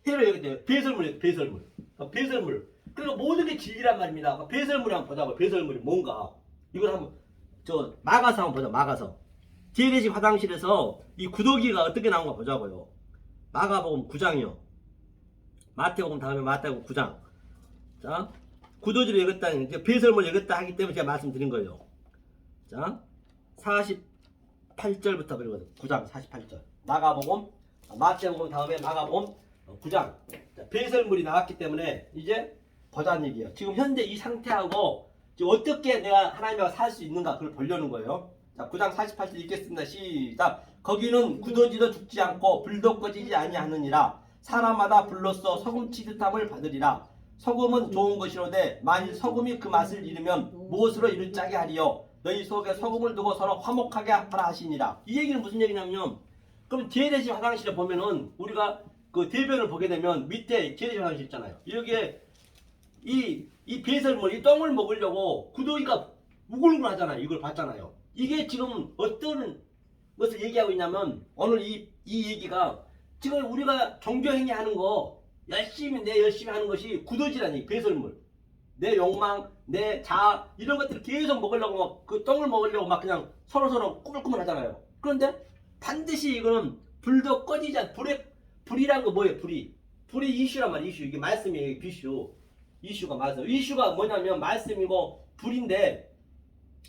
해로 여겼대요. 배설물. 배설물. 그러니까 모든 게 진리란 말입니다. 배설물을 한번 보자고요. 배설물이 뭔가. 이걸 한번 마가서 한번 보자. 마가서. 제례식 화장실에서 이 구더기가 어떻게 나온가 보자고요. 마가복음 9장이요. 마태복음 다음에 마태복음 9장. 자, 구더기를 여겼다, 배설물 여겼다 하기 때문에 제가 말씀드린 거예요. 자, 48절부터 그리고 9장 48절. 마가복음, 마태복음 다음에 마가복음 9장. 자, 배설물이 나왔기 때문에 이제 보자는 얘기예요. 지금 현재 이 상태하고 지금 어떻게 내가 하나님과 살 수 있는가 그걸 보려는 거예요. 자, 9장 48절 읽겠습니다. 시작. 거기는 굳어지도 죽지 않고 불도 꺼지지 아니하느니라. 사람마다 불로써 소금 치듯함을 받으리라. 소금은 좋은 것이로되 만일 소금이 그 맛을 잃으면 무엇으로 이를 짜게 하리요. 너희 속에 소금을 두고 서로 화목하게 하라 하시니라. 이 얘기는 무슨 얘기냐면 그럼 제례식 화장실에 보면은 우리가 그 대변을 보게 되면 밑에 제례식 화장실 있잖아요. 여기에 이 배설물, 이 똥을 먹으려고 구더기가 우글우글 하잖아요. 이걸 봤잖아요. 이게 지금 어떤 것을 얘기하고 있냐면 오늘 이 얘기가 지금 우리가 종교행위 하는 거 내 열심히 하는 것이 구더지라니 배설물. 내 욕망, 내 자아 이런 것들을 계속 먹으려고 막 그 똥을 먹으려고 막 그냥 서로 꾸물꾸물 하잖아요. 그런데 반드시 이거는 불도 꺼지지 않 불이란 거 뭐예요? 불이 이슈란 말이에요. 이슈. 이게 말씀이에요. 비슈. 이슈가 맞아요. 이슈가 뭐냐면 말씀이고 불인데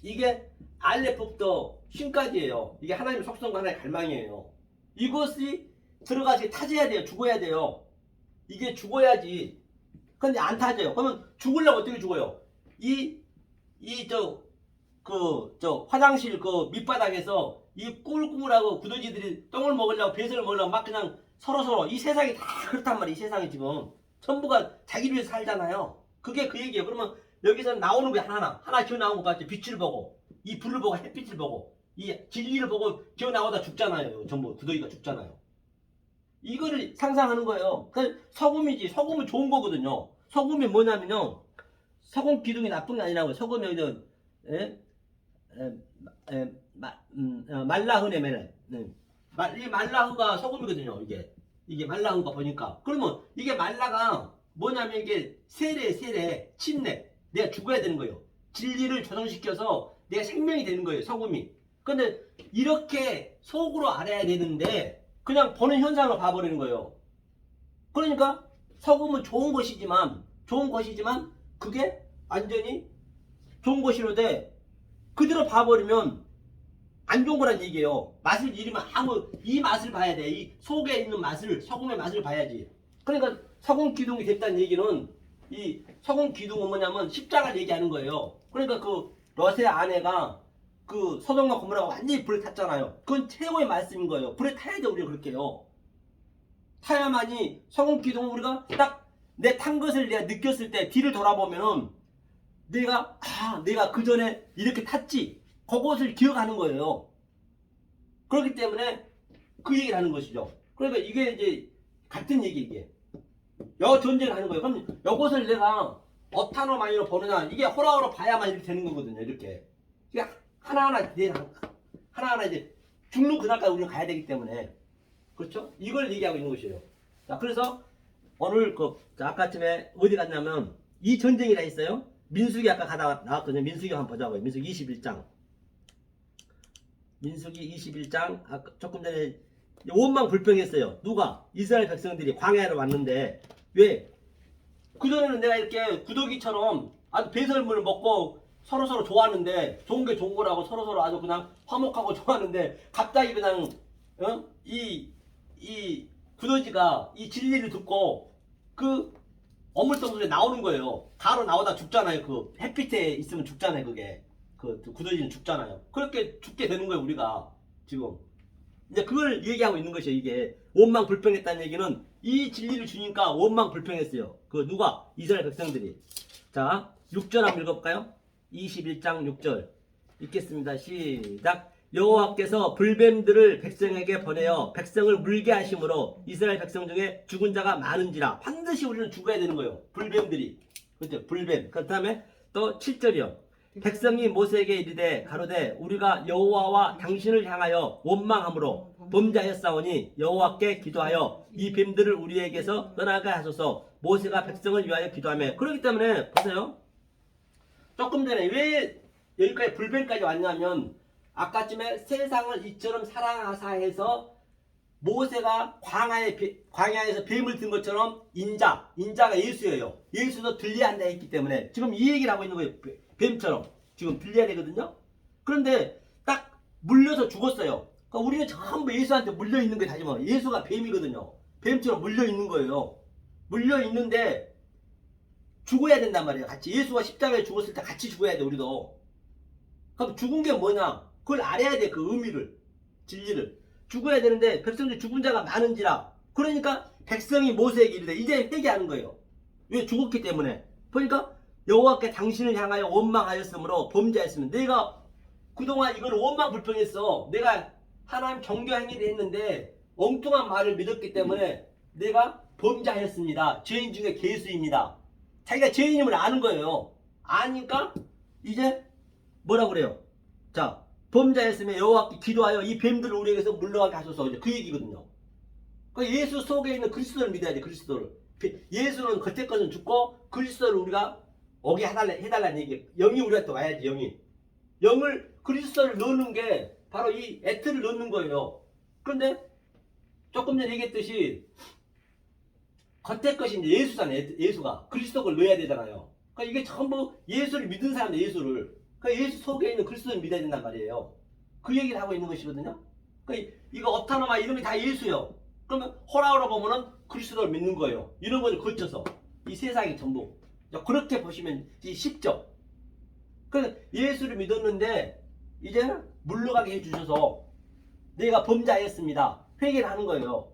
이게 알레법도 신까지예요. 이게 하나님의 속성과 하나의 갈망이에요. 이것이 들어가서 타져야 돼요. 죽어야 돼요. 이게 죽어야지 근데 안 타져요. 그러면 죽으려면 어떻게 죽어요? 저 화장실 그 밑바닥에서 이 꾸물꾸물하고 구더지들이 똥을 먹으려고 배설을 먹으려고 막 그냥 서로서로 이 세상이 다 그렇단 말이에요. 이 세상이 지금 전부가 자기를 위해서 살잖아요. 그게 그 얘기예요. 그러면 여기서 나오는 게 하나 기어 나온 거 봤죠? 빛을 보고 이 불을 보고 햇빛을 보고 이 진리를 보고 기어 나오다 죽잖아요. 전부 구더기가 죽잖아요. 이거를 상상하는 거예요. 그 소금이지. 소금은 좋은 거거든요. 소금이 뭐냐면요. 소금 기둥이 나쁜 게 아니라고요. 소금이 이제 말라흐네면은 이 말라흐가 소금이거든요. 이게 말라흐가 보니까 그러면 이게 말라가 뭐냐면 이게 세례 침례 내가 죽어야 되는 거예요. 진리를 조성시켜서 내가 생명이 되는 거예요. 소금이. 근데 이렇게 속으로 알아야 되는데 그냥 보는 현상을 봐버리는 거예요. 그러니까 소금은 좋은 것이지만 그게 완전히 좋은 것이로되 그대로 봐버리면 안 좋은 거란 얘기예요. 맛을 잃으면 이 맛을 봐야 돼. 이 속에 있는 맛을, 소금의 맛을 봐야지. 그러니까 소금 기둥이 됐다는 얘기는 이 소금 기둥은 뭐냐면 십자가를 얘기하는 거예요. 그러니까 그 롯의 아내가 그 소돔과 고모라가 완전히 불에 탔잖아요. 그건 최고의 말씀인 거예요. 불에 타야 돼. 우리가 그렇게요. 타야만이 소금 기둥은 우리가 딱 내 탄 것을 내가 느꼈을 때 뒤를 돌아보면은 내가 그 전에 이렇게 탔지. 그것을 기억하는 거예요. 그렇기 때문에 그 얘기를 하는 것이죠. 그러니까 이게 이제 같은 얘기 이게. 여 존재를 하는 거예요. 그럼 이것을 내가 어타노 마이로 보느냐 이게 호라호라 봐야만 이렇게 되는 거거든요. 이렇게. 그러니까 하나하나 이제 죽는 그날까지 우리는 가야 되기 때문에 그렇죠? 이걸 얘기하고 있는 것이에요. 자, 그래서 오늘 아까쯤에 어디 갔냐면 이 전쟁이라 있어요. 민수기 아까 가다가 나왔거든요. 민수기 한번 보자고요. 민수기 21장. 민수기 21장 아까 조금 전에 원망 불평했어요. 누가? 이스라엘 백성들이 광야로 왔는데 왜? 그전에는 내가 이렇게 구더기처럼 아주 배설물을 먹고 서로서로 좋았는데 좋은 게 좋은 거라고 서로서로 아주 그냥 화목하고 좋았는데 갑자기 그냥 이 구더지가 이 진리를 듣고 그 어물덩굴에 나오는 거예요. 가로 나오다 죽잖아요. 그 햇빛에 있으면 죽잖아요. 그게 그 구더지는 죽잖아요. 그렇게 죽게 되는 거예요. 우리가 지금 이제 그걸 얘기하고 있는 것이에요. 이게 원망 불평했다는 얘기는 이 진리를 주니까 원망 불평했어요. 그 누가? 이스라엘 백성들이. 자 6절 한번 읽어볼까요? 21장 6절 읽겠습니다. 시작. 여호와께서 불뱀들을 백성에게 보내어 백성을 물게 하심으로 이스라엘 백성 중에 죽은 자가 많은지라. 반드시 우리는 죽어야 되는 거예요. 불뱀들이. 그렇죠? 불뱀. 그 다음에 또 7절이요. 백성이 모세에게 이르되 가로되 우리가 여호와와 당신을 향하여 원망함으로 범죄하였사오니 여호와께 기도하여 이 뱀들을 우리에게서 떠나게 하소서. 모세가 백성을 위하여 기도하며. 그렇기 때문에 보세요. 조금 전에 왜 여기까지 불뱀까지 왔냐면 아까쯤에 세상을 이처럼 사랑하사 해서 모세가 광야에서 뱀을 든 것처럼 인자가 예수예요. 예수도 들려야 한다 했기 때문에 지금 이 얘기를 하고 있는 거예요. 뱀처럼 지금 들려야 되거든요. 그런데 딱 물려서 죽었어요. 그러니까 우리는 전부 예수한테 물려 있는 게 다지 뭐. 예수가 뱀이거든요. 뱀처럼 물려 있는 거예요. 물려 있는데 죽어야 된단 말이에요. 같이 예수가 십자가에 죽었을 때 같이 죽어야 돼. 우리도. 그럼 죽은 게 뭐냐? 그걸 알아야 돼. 그 의미를, 진리를. 죽어야 되는데 백성들 죽은 자가 많은지라. 그러니까 백성이 모세에게 이르되 이제 회개하는 거예요. 왜? 죽었기 때문에. 그러니까 여호와께 당신을 향하여 원망하였으므로 범죄하였으면 내가 그동안 이걸 원망 불평했어. 내가 하나님 경계 행위를 했는데 엉뚱한 말을 믿었기 때문에 내가 범죄하였습니다. 죄인 중에 괴수입니다. 자기가 죄인임을 아는 거예요. 아니까 이제 뭐라고 그래요? 자, 범죄했으면 여호와께 기도하여 이 뱀들을 우리에게서 물러가게 하소서. 그 얘기거든요. 그러니까 예수 속에 있는 그리스도를 믿어야 돼. 그리스도를. 예수는 겉에 것은 죽고 그리스도를 우리가 오게 해달라는 얘기. 영이 우리한테 와야지. 영을 그리스도를 넣는 게 바로 이 애틀을 넣는 거예요. 그런데 조금 전에 얘기했듯이 겉에 것이 이제 예수잖아요. 예수가 그리스도를 넣어야 되잖아요. 그러니까 이게 전부 예수를 믿은 사람들 예수를. 그러니까 예수 속에 있는 그리스도를 믿어야 된단 말이에요. 그 얘기를 하고 있는 것이거든요. 그러니까 이거 업타노마 이름이 다 예수요. 그러면 호라호라 보면은 그리스도를 믿는 거예요. 이런 걸 거쳐서. 이 세상이 전부. 그렇게 보시면 쉽죠. 그래서 예수를 믿었는데 이제 물러가게 해주셔서 내가 범죄하였습니다. 회개를 하는 거예요.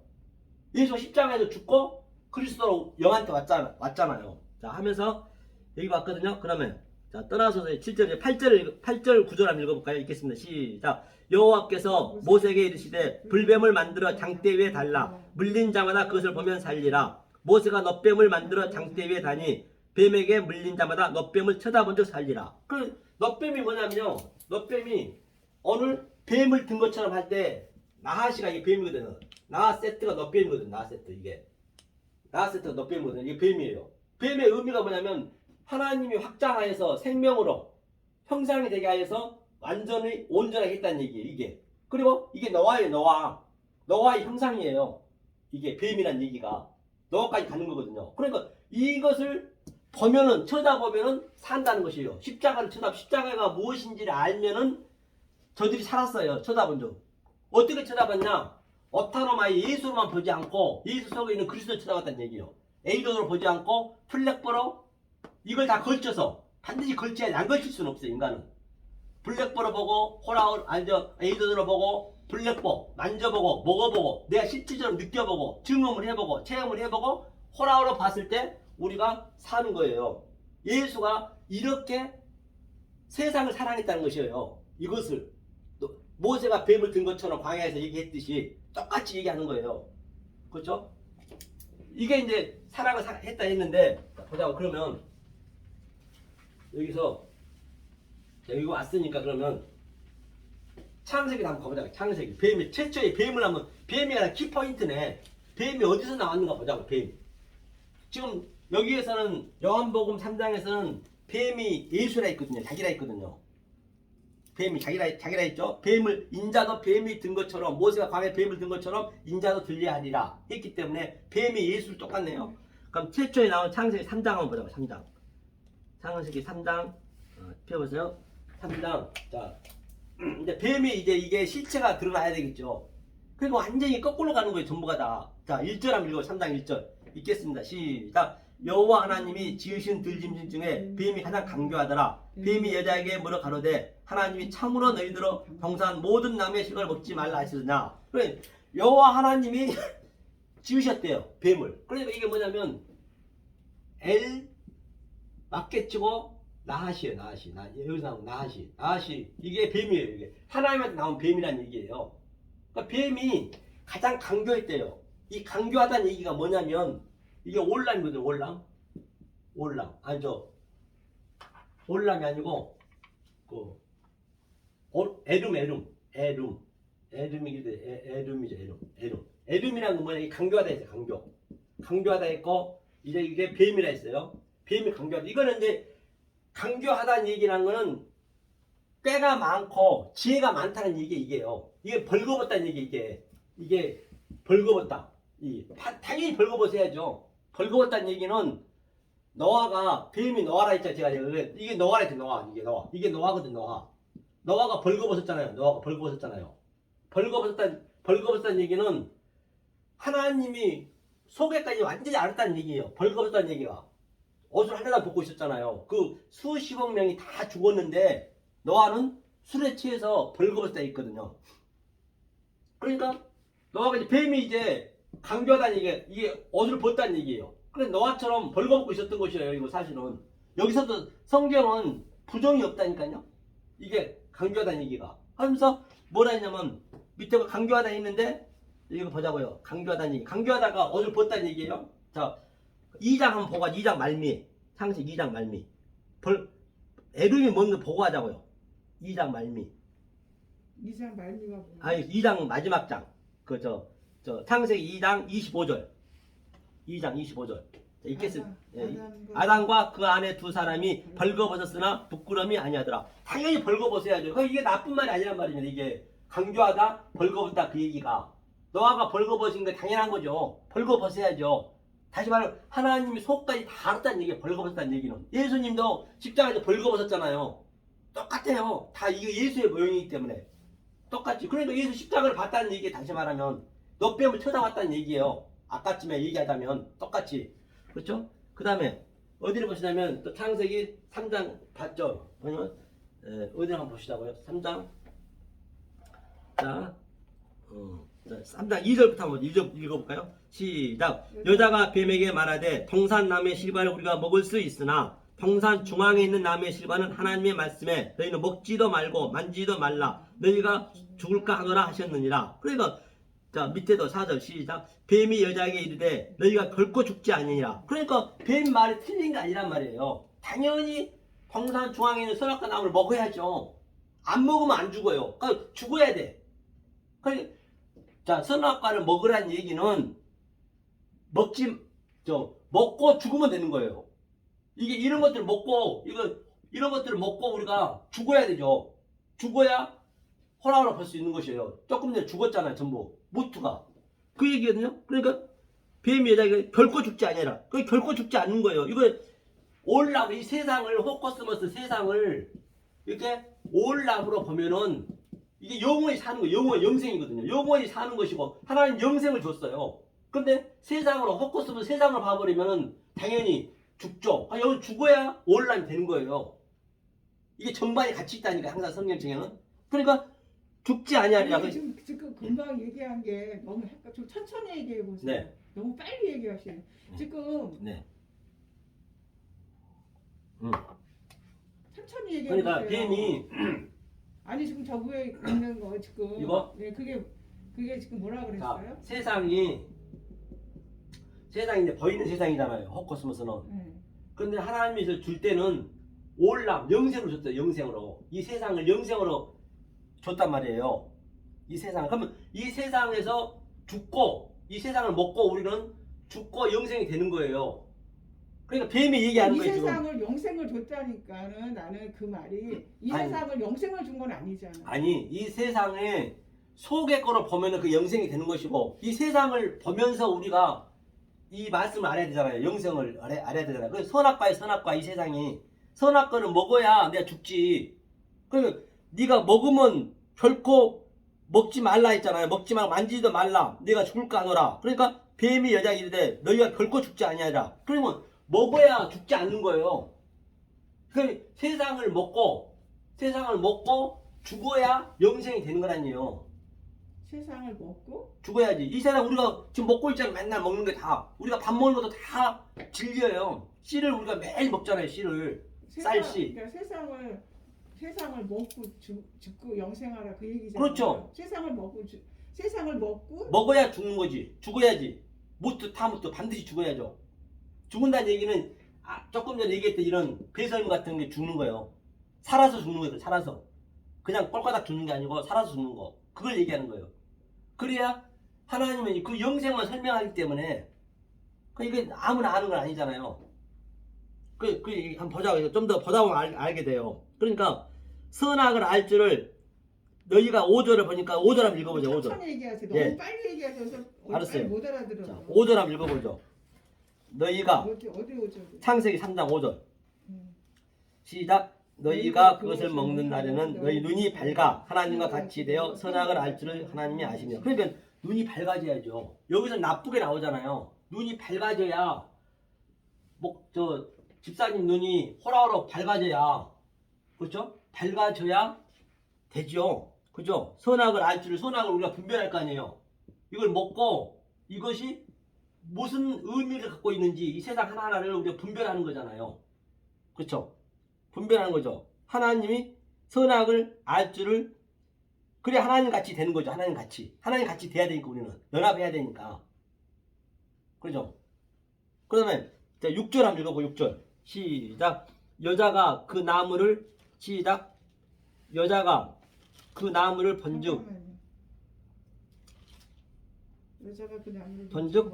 예수가 십자가에서 죽고 그리스도로 영한테 왔잖아요. 자, 하면서 여기 왔거든요. 그러면 자, 떠나서서 7절, 8절 9절 한번 읽어볼까요? 읽겠습니다. 시작. 여호와께서 모세에게 이르시되 불뱀을 만들어 장대 위에 달라 물린 자마다 그것을 보면 살리라. 모세가 넛뱀을 만들어 장대 위에 다니 뱀에게 물린 자마다 넛뱀을 쳐다본 적 살리라. 그 넛뱀이 뭐냐면요. 넛뱀이 오늘 뱀을 든 것처럼 할 때 나하시가 이게 뱀이거든요. 나하세트가 넛뱀이거든요. 나하세트 이게. 나하세트가 넛뱀이거든요. 이게 뱀이에요. 뱀의 의미가 뭐냐면 하나님이 확장하여서 생명으로 형상이 되게 하여서 완전히 온전하게 했다는 얘기예요. 이게. 그리고 이게 노아예요. 노아의 형상이에요. 이게 뱀이란 얘기가. 노아까지 가는 거거든요. 그러니까 이것을 보면은 쳐다보면은 산다는 것이에요. 십자가가 무엇인지를 알면은 저들이 살았어요. 쳐다본 적. 어떻게 쳐다봤냐? 오타노마의 예수로만 보지 않고 예수 속에 있는 그리스도를 쳐다봤다는 얘기예요. 에이돈으로 보지 않고 플렉보로 이걸 다 걸쳐서 반드시 걸쳐야지. 안 걸칠 수는 없어요. 인간은. 블랙보로 보고 에이돈으로 보고 블랙보 만져보고 먹어보고 내가 실질적으로 느껴보고 증험을 해보고 체험을 해보고 호라우로 봤을 때 우리가 사는 거예요. 예수가 이렇게 세상을 사랑했다는 것이에요. 이것을 모세가 뱀을 든 것처럼 광야에서 얘기했듯이 똑같이 얘기하는 거예요. 그렇죠? 이게 이제 사랑을 했다 했는데 보자고. 그러면 여기서 여기 왔으니까 그러면 창세기를 한번 가보자고. 창세기 뱀이 최초의 뱀을 한번 뱀이 아니라 키포인트네. 뱀이 어디서 나왔는가 보자고. 뱀. 지금 여기에서는 요한복음 3장에서는 뱀이 예수라 했거든요. 자기라 했거든요. 뱀이 자기라 했죠. 뱀을 인자도 뱀이 든 것처럼 모세가 광야에 뱀을 든 것처럼 인자도 들려하리라 했기 때문에 뱀이 예수를 똑같네요. 그럼 최초에 나온 창세기 3장 한번 보자고. 3장. 창세기 3장 펴보세요. 3장. 자, 이제 뱀이 이게 실체가 드러나야 되겠죠. 그리고 완전히 거꾸로 가는 거예요. 전부가 다. 자, 1절 한번 읽어. 3장 1절 읽겠습니다. 시작. 여호와 하나님이 지으신 들짐승 중에 뱀이 가장 강교하더라. 뱀이 여자에게 물어 가로되 하나님이 참으로 너희들로 동산 모든 나무의 실과를 먹지 말라 하시느냐. 그러니까 여호와 하나님이 지으셨대요. 뱀을. 그러니까 이게 뭐냐면 엘 맞게치고 나하시예요. 나하시. 여기서 나온 나하시. 이게 뱀이에요. 이게 하나님한테 나온 뱀이라는 얘기예요. 그러니까 뱀이 가장 강교했대요. 이 강교하다는 얘기가 뭐냐면 이게 올람이거든요. 올람. 아니죠. 올람이 아니고 에룸이죠. 에룸이라는 건 뭐냐? 이 강교하다 했어요. 강교하다 했고 이제 이게 뱀이라 했어요. 뱀이 강교하다. 이거는 이제 강교하다는 얘기라는 거는 꾀가 많고 지혜가 많다는 얘기 이게요. 이게 벌거벗다는 얘기 이게 벌거벗다. 당연히 벌거벗어야죠. 벌거벗다는 얘기는 노아가 뱀이 노아라 했잖아요. 제가 이게 노아라 했죠. 이게 노아거든. 노아가 벌거벗었잖아요. 벌거벗었다는 얘기는 하나님이 속에까지 완전히 알았다는 얘기예요. 벌거벗었다는 얘기가. 옷을 하나도 벗고 있었잖아요. 그 수십억 명이 다 죽었는데 노아는 술에 취해서 벌거벗었다 했거든요. 그러니까 노아가 이제 뱀이 이제 강교하다는 얘기가 이게 옷을 벗다는 얘기예요. 그래 노아처럼 벌거벗고 있었던 것이에요. 이거 사실은 여기서도 성경은 부정이 없다니까요. 이게 강교하다는 얘기가 하면서 뭐라 했냐면 밑에 강교하다 했는데 이거 보자고요. 강교하다는 얘기. 강교하다가 옷을 벗다는 얘기예요. 자 2장 한번 보고 2장 말미. 창세기 2장 말미. 에룸이 뭔가 보고 하자고요. 2장 말미. 2장 말미가 뭐야? 아니 2장 마지막 장. 창세기 2장 25절. 2장 25절. 읽겠습니다. 아담과 그 안에 두 사람이 벌거벗었으나 부끄러움이 아니하더라. 당연히 벌거벗어야죠. 이게 나쁜 말이 아니란 말입니다. 이게 강조하다 벌거벗다 그 얘기가. 노아가 벌거벗은 게 당연한 거죠. 벌거벗어야죠. 다시 말하면 하나님이 속까지 다 알았다는 얘기예요. 벌거벗었다는 얘기는. 예수님도 십자가에서 벌거벗었잖아요. 똑같아요. 다 이게 예수의 모형이기 때문에. 똑같지. 그러니까 예수 십자가를 봤다는 얘기 다시 말하면 넛뱀을 쳐다봤다는 얘기예요. 아까쯤에 얘기하자면 똑같이. 그렇죠? 그 다음에 어디를 보시냐면 또 창세기 3장 봤죠? 보면 어디 한번 보시자고요. 3장 자, 3장 2절부터 한번 읽어볼까요? 시작. 여자가 뱀에게 말하되 동산나무의 실과를 우리가 먹을 수 있으나 동산 중앙에 있는 나무의 실과는 하나님의 말씀에 너희는 먹지도 말고 만지도 말라 너희가 죽을까 하노라 하셨느니라. 그러니까 자 밑에도 4절 시작. 뱀이 여자에게 이르되 너희가 결코 죽지 아니니라. 그러니까 뱀 말이 틀린 게 아니란 말이에요. 당연히 동산 중앙에 있는 선악과 나무를 먹어야죠. 안 먹으면 안 죽어요. 그러니까 죽어야 돼. 그러니까 자 선악과를 먹으라는 얘기는 먹고 죽으면 되는 거예요. 이게 이런 것들을 먹고 이런 것들을 먹고 우리가 죽어야 되죠. 죽어야 호랑이로 볼 수 있는 것이에요. 조금 전에 죽었잖아요. 전부 무트가 그 얘기거든요. 그러니까 뱀이 여자에게 결코 죽지 아니라 그 결코 죽지 않는 거예요. 이거 올라브 이 세상을 호커스머스 세상을 이렇게 올라브로 보면은 이게 영원히 사는 거예요. 영원히 영생이거든요. 영원히 사는 것이고 하나님 영생을 줬어요. 근데 세상으로 호커스머스 세상을 봐버리면은 당연히 죽죠. 여기 죽어야 올라면 되는 거예요. 이게 전반이 같이 있다니까 항상 성경책에는. 그러니까 죽지 아니하리라. 지금 금방 얘기한 게 너무 좀 천천히 얘기해 보세요. 네. 너무 빨리 얘기하시네. 지금 네. 천천히 얘기해 그러니까 보세요. 뱀이 아니 지금 저 위에 있는 거 지금 이거? 네 그게 지금 뭐라 그랬어요? 자, 세상이 이제 보이는 세상이잖아요. 호커스머스는. 그런데 하나님이 줄 때는 올람 영생으로 줬어요. 영생으로 이 세상을 영생으로 줬단 말이에요. 이 세상. 그러면 이 세상에서 죽고 이 세상을 먹고 우리는 죽고 영생이 되는 거예요. 그러니까 뱀이 얘기하는 거예요. 이 세상을 영생을 줬다니까는 나는 그 말이 이 아니, 세상을 영생을 준 건 아니잖아. 아니 이 세상에 속의 거를 보면은 그 영생이 되는 것이고 이 세상을 보면서 우리가 이 말씀을 알아야 되잖아요. 영생을 알아야 되잖아요. 그 선악과의 선악과 이 세상이 선악과를 먹어야 내가 죽지. 그 네가 먹으면 결코 먹지 말라 했잖아요. 먹지 말고 만지지도 말라. 네가 죽을까 하노라. 그러니까 뱀이 여자에게 이르되 너희가 결코 죽지 아니하리라. 그러면 먹어야 죽지 않는 거예요. 그 세상을 먹고 죽어야 영생이 되는 거라니요. 세상을 먹고 죽어야지. 이 세상 우리가 지금 먹고 있잖아요. 맨날 먹는 게 다. 우리가 밥 먹는 것도 다 질려요. 씨를 우리가 매일 먹잖아요. 씨를. 쌀씨. 그러니까 세상을 먹고 죽고 영생하라 그 얘기잖아요. 그렇죠. 세상을 먹고 먹어야 죽는 거지. 죽어야지. 무트 타무트 반드시 죽어야죠. 죽는다는 얘기는 조금 전에 얘기했던 이런 배설물 같은 게 죽는 거예요. 살아서 죽는 거예요. 살아서. 그냥 꼴까닥 죽는 게 아니고 살아서 죽는 거. 그걸 얘기하는 거예요. 그래야 하나님은 그 영생만 설명하기 때문에 이게 아무나 아는 건 아니잖아요. 한번 보자고. 좀 더 보다 보면 알게 돼요. 그러니까 선악을 알 줄을 너희가 5절을 보니까 5절 한번 읽어보죠. 5절. 천천히 얘기하세요. 너무 예. 빨리 얘기하셔서 알았어요. 못 알아들어요. 자, 5절 한번 읽어보죠. 너희가 어디 오죠? 창세기 3장 5절 시작. 너희가 그것을 먹는 날에는 너희 눈이 밝아 하나님과 같이 되어 선악을 알 줄을 하나님이 아시며. 그러니까 눈이 밝아져야죠. 여기서 나쁘게 나오잖아요. 눈이 밝아져야 집사님 눈이 호라호라 밝아져야, 그렇죠? 밝아져야 되죠. 그죠? 선악을 알 줄을, 선악을 우리가 분별할 거 아니에요. 이걸 먹고 이것이 무슨 의미를 갖고 있는지 이 세상 하나하나를 우리가 분별하는 거잖아요. 그렇죠? 분별하는 거죠. 하나님이 선악을 알 줄을, 그래 하나님 같이 되는 거죠. 하나님 같이 돼야 되니까 우리는 연합해야 되니까. 그렇죠? 그러면 6절 한번 읽어보. 6절 시작. 여자가 그 나무를 시작. 여자가 그 나무를 본즉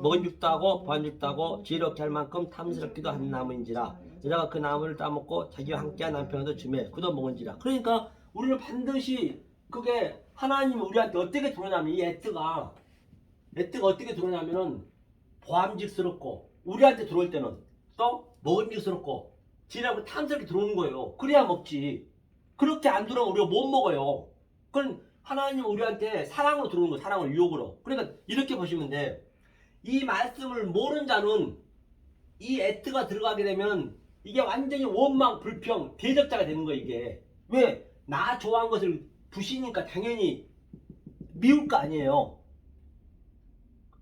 먹음직도 하고 보암직도 하고 지혜롭게 할 만큼 탐스럽기도 한 나무인지라. 여자가 그 나무를 따먹고 자기와 함께한 남편도 주매 그도 먹은지라. 그러니까 우리는 반드시 그게 하나님이 우리한테 어떻게 들어오냐면 이 애트가 어떻게 들어오냐면은 보암직스럽고 우리한테 들어올 때는 또 먹음직스럽고 지혜롭고 탐스럽게 들어오는 거예요. 그래야 먹지. 그렇게 안 들어오면 우리가 못 먹어요. 그건 하나님은 우리한테 사랑으로 들어오는 거예요. 사랑으로 유혹으로. 그러니까 이렇게 보시면 돼. 이 말씀을 모르는 자는 이 에트가 들어가게 되면 이게 완전히 원망, 불평, 대적자가 되는 거예요, 이게. 왜? 나 좋아한 것을 부시니까 당연히 미울 거 아니에요.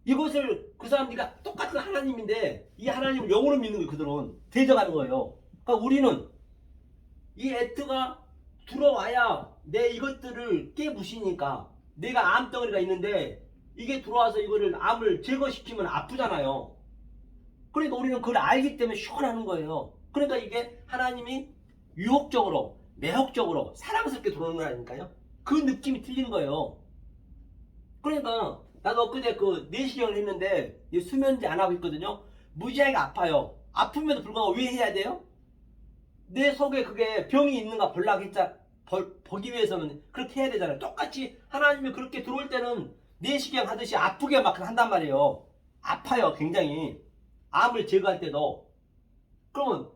이것을 그 사람들이 똑같은 하나님인데 이 하나님을 영으로 믿는 거예요, 그들은. 대적하는 거예요. 그러니까 우리는 이 에트가 들어와야 내 이것들을 깨부시니까 내가 암덩어리가 있는데 이게 들어와서 이거를 암을 제거시키면 아프잖아요. 그러니까 우리는 그걸 알기 때문에 시원하는 거예요. 그러니까 이게 하나님이 유혹적으로, 매혹적으로, 사랑스럽게 들어오는 거라니까요. 그 느낌이 틀린 거예요. 그러니까 나도 엊그제 그 내시경을 했는데 수면제 안 하고 있거든요. 무지하게 아파요. 아픔에도 불구하고 왜 해야 돼요? 내 속에 그게 병이 있는가 보기 위해서는 그렇게 해야 되잖아요. 똑같이 하나님이 그렇게 들어올 때는 내시경 하듯이 아프게 막 한단 말이에요. 아파요, 굉장히. 암을 제거할 때도. 그러면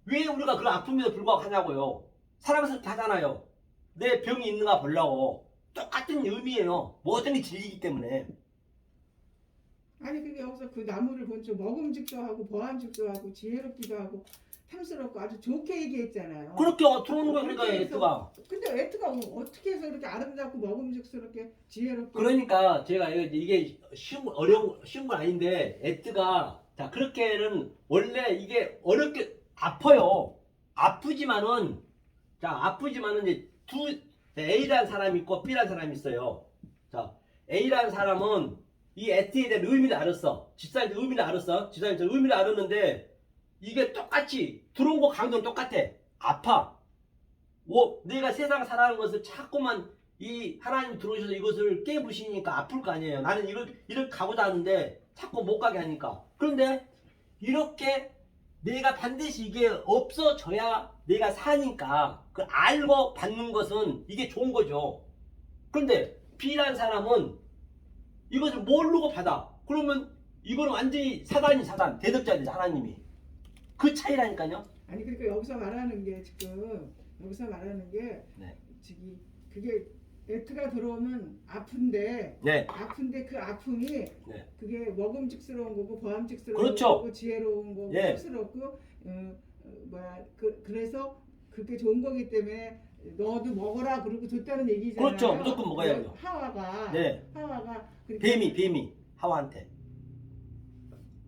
왜 우리가 그런 아픔에도 불구하고 하냐고요. 사랑스럽게 하잖아요. 내 병이 있는가 보려고. 똑같은 의미예요. 모든 게 진리이기 때문에. 아니 근데 여기서 그 나무를 본쪽 먹음직도 하고 보암직도 하고 지혜롭기도 하고 탐스럽고 아주 좋게 얘기했잖아요. 그렇게 들어오는 거예요, 그러니까 에트가. 근데 에트가 어떻게 해서 이렇게 아름답고 먹음직스럽게 지혜롭게. 그러니까 제가 이게 쉬운 건 아닌데 에트가 자 그렇게는 원래 이게 어렵게 아파요. 아프지만은 이제 A라는 사람이 있고 B라는 사람이 있어요. 자 A라는 사람은 이 에트에 대한 의미를 알았어. 집사님도 의미를 알았어. 집사님도 의미를 알았는데 이게 똑같이 들어온 거 강도는 똑같아. 아파. 내가 세상 살아가는 것을 자꾸만 이 하나님 들어오셔서 이것을 깨부시니까 아플 거 아니에요. 나는 이렇게 가고자 하는데 자꾸 못 가게 하니까. 그런데 이렇게 내가 반드시 이게 없어져야 내가 사니까 그 알고 받는 것은 이게 좋은 거죠. 그런데 B라는 사람은 이것을 모르고 받아. 그러면 이거는 완전히 사단, 대적자들 하나님이. 그 차이라니까요. 아니 그러니까 여기서 말하는 게 지금 여기서 말하는 게 네. 지금 그게 에트가 들어오면 아픈데 네. 아픈데 그 아픔이 네. 그게 먹음직스러운 거고 보암직스러운 그렇죠. 거고 지혜로운 거고 예. 탐스럽고 그래서 그게 좋은 거기 때문에 너도 먹어라 그러고 줬다는 얘기잖아요. 그렇죠. 무조건 먹어야죠. 하와가 네. 하와가 그러니까 뱀이 하와한테.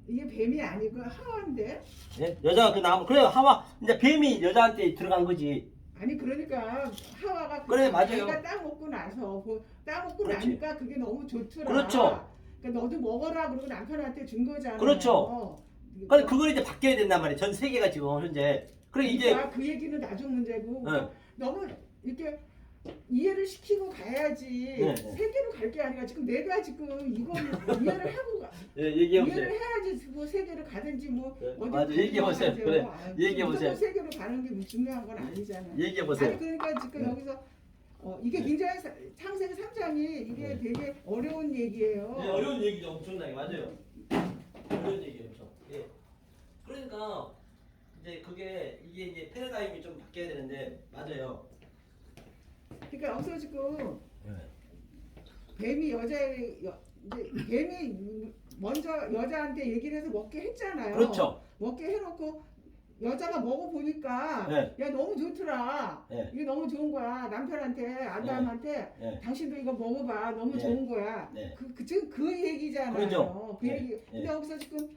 이게 뱀이 아니고 하와인데. 네? 여자가 그 나무 그래 하와 이제 뱀이 여자한테 들어간 거지. 아니 그러니까 하와가 그래, 맞아요. 자기가 땅 먹고 나서 땅 먹고 그렇지. 나니까 그게 너무 좋더라. 그렇죠. 그러니까 너도 먹어라 그러고 남편한테 준 거잖아요. 그렇죠. 근데 그걸 이제 바뀌어야 된단 말이에요. 전 세계가 지금 현재. 그래 이제 그러니까 그 얘기는 나중 문제고 네. 너무 이렇게 이해를 시키고 가야지. 네. 세계로 갈 게 아니라 지금 내가 지금 이거를 이해를 하고 얘기해보세요. 이해를 해야지 뭐 세계를 가든지 뭐 네. 어디 맞아, 얘기해보세요. 그래, 얘기해보세요. 세계로 가는 게 중요한 건 아니잖아요. 얘기해보세요. 아니 그러니까 지금 네. 여기서 이게 네. 굉장히 창세기 3장이 이게 네. 되게 어려운 얘기예요. 네, 어려운 얘기죠. 엄청나게 맞아요. 어려운 얘기예요, 엄청. 예. 그러니까 이제 이게 이제 패러다임이 좀 바뀌어야 되는데 맞아요. 그러니까 여기서 지금 네. 뱀이 이제 뱀이 먼저 여자한테 얘기를 해서 먹게 했잖아요. 그렇죠. 먹게 해놓고 여자가 먹어보니까 네. 야 너무 좋더라. 네. 이게 너무 좋은 거야. 남편한테 아담한테 네. 당신도 이거 먹어봐. 너무 네. 좋은 거야. 네. 지금 그 얘기잖아요. 그렇죠. 그 네. 얘기. 네. 근데 여기서 지금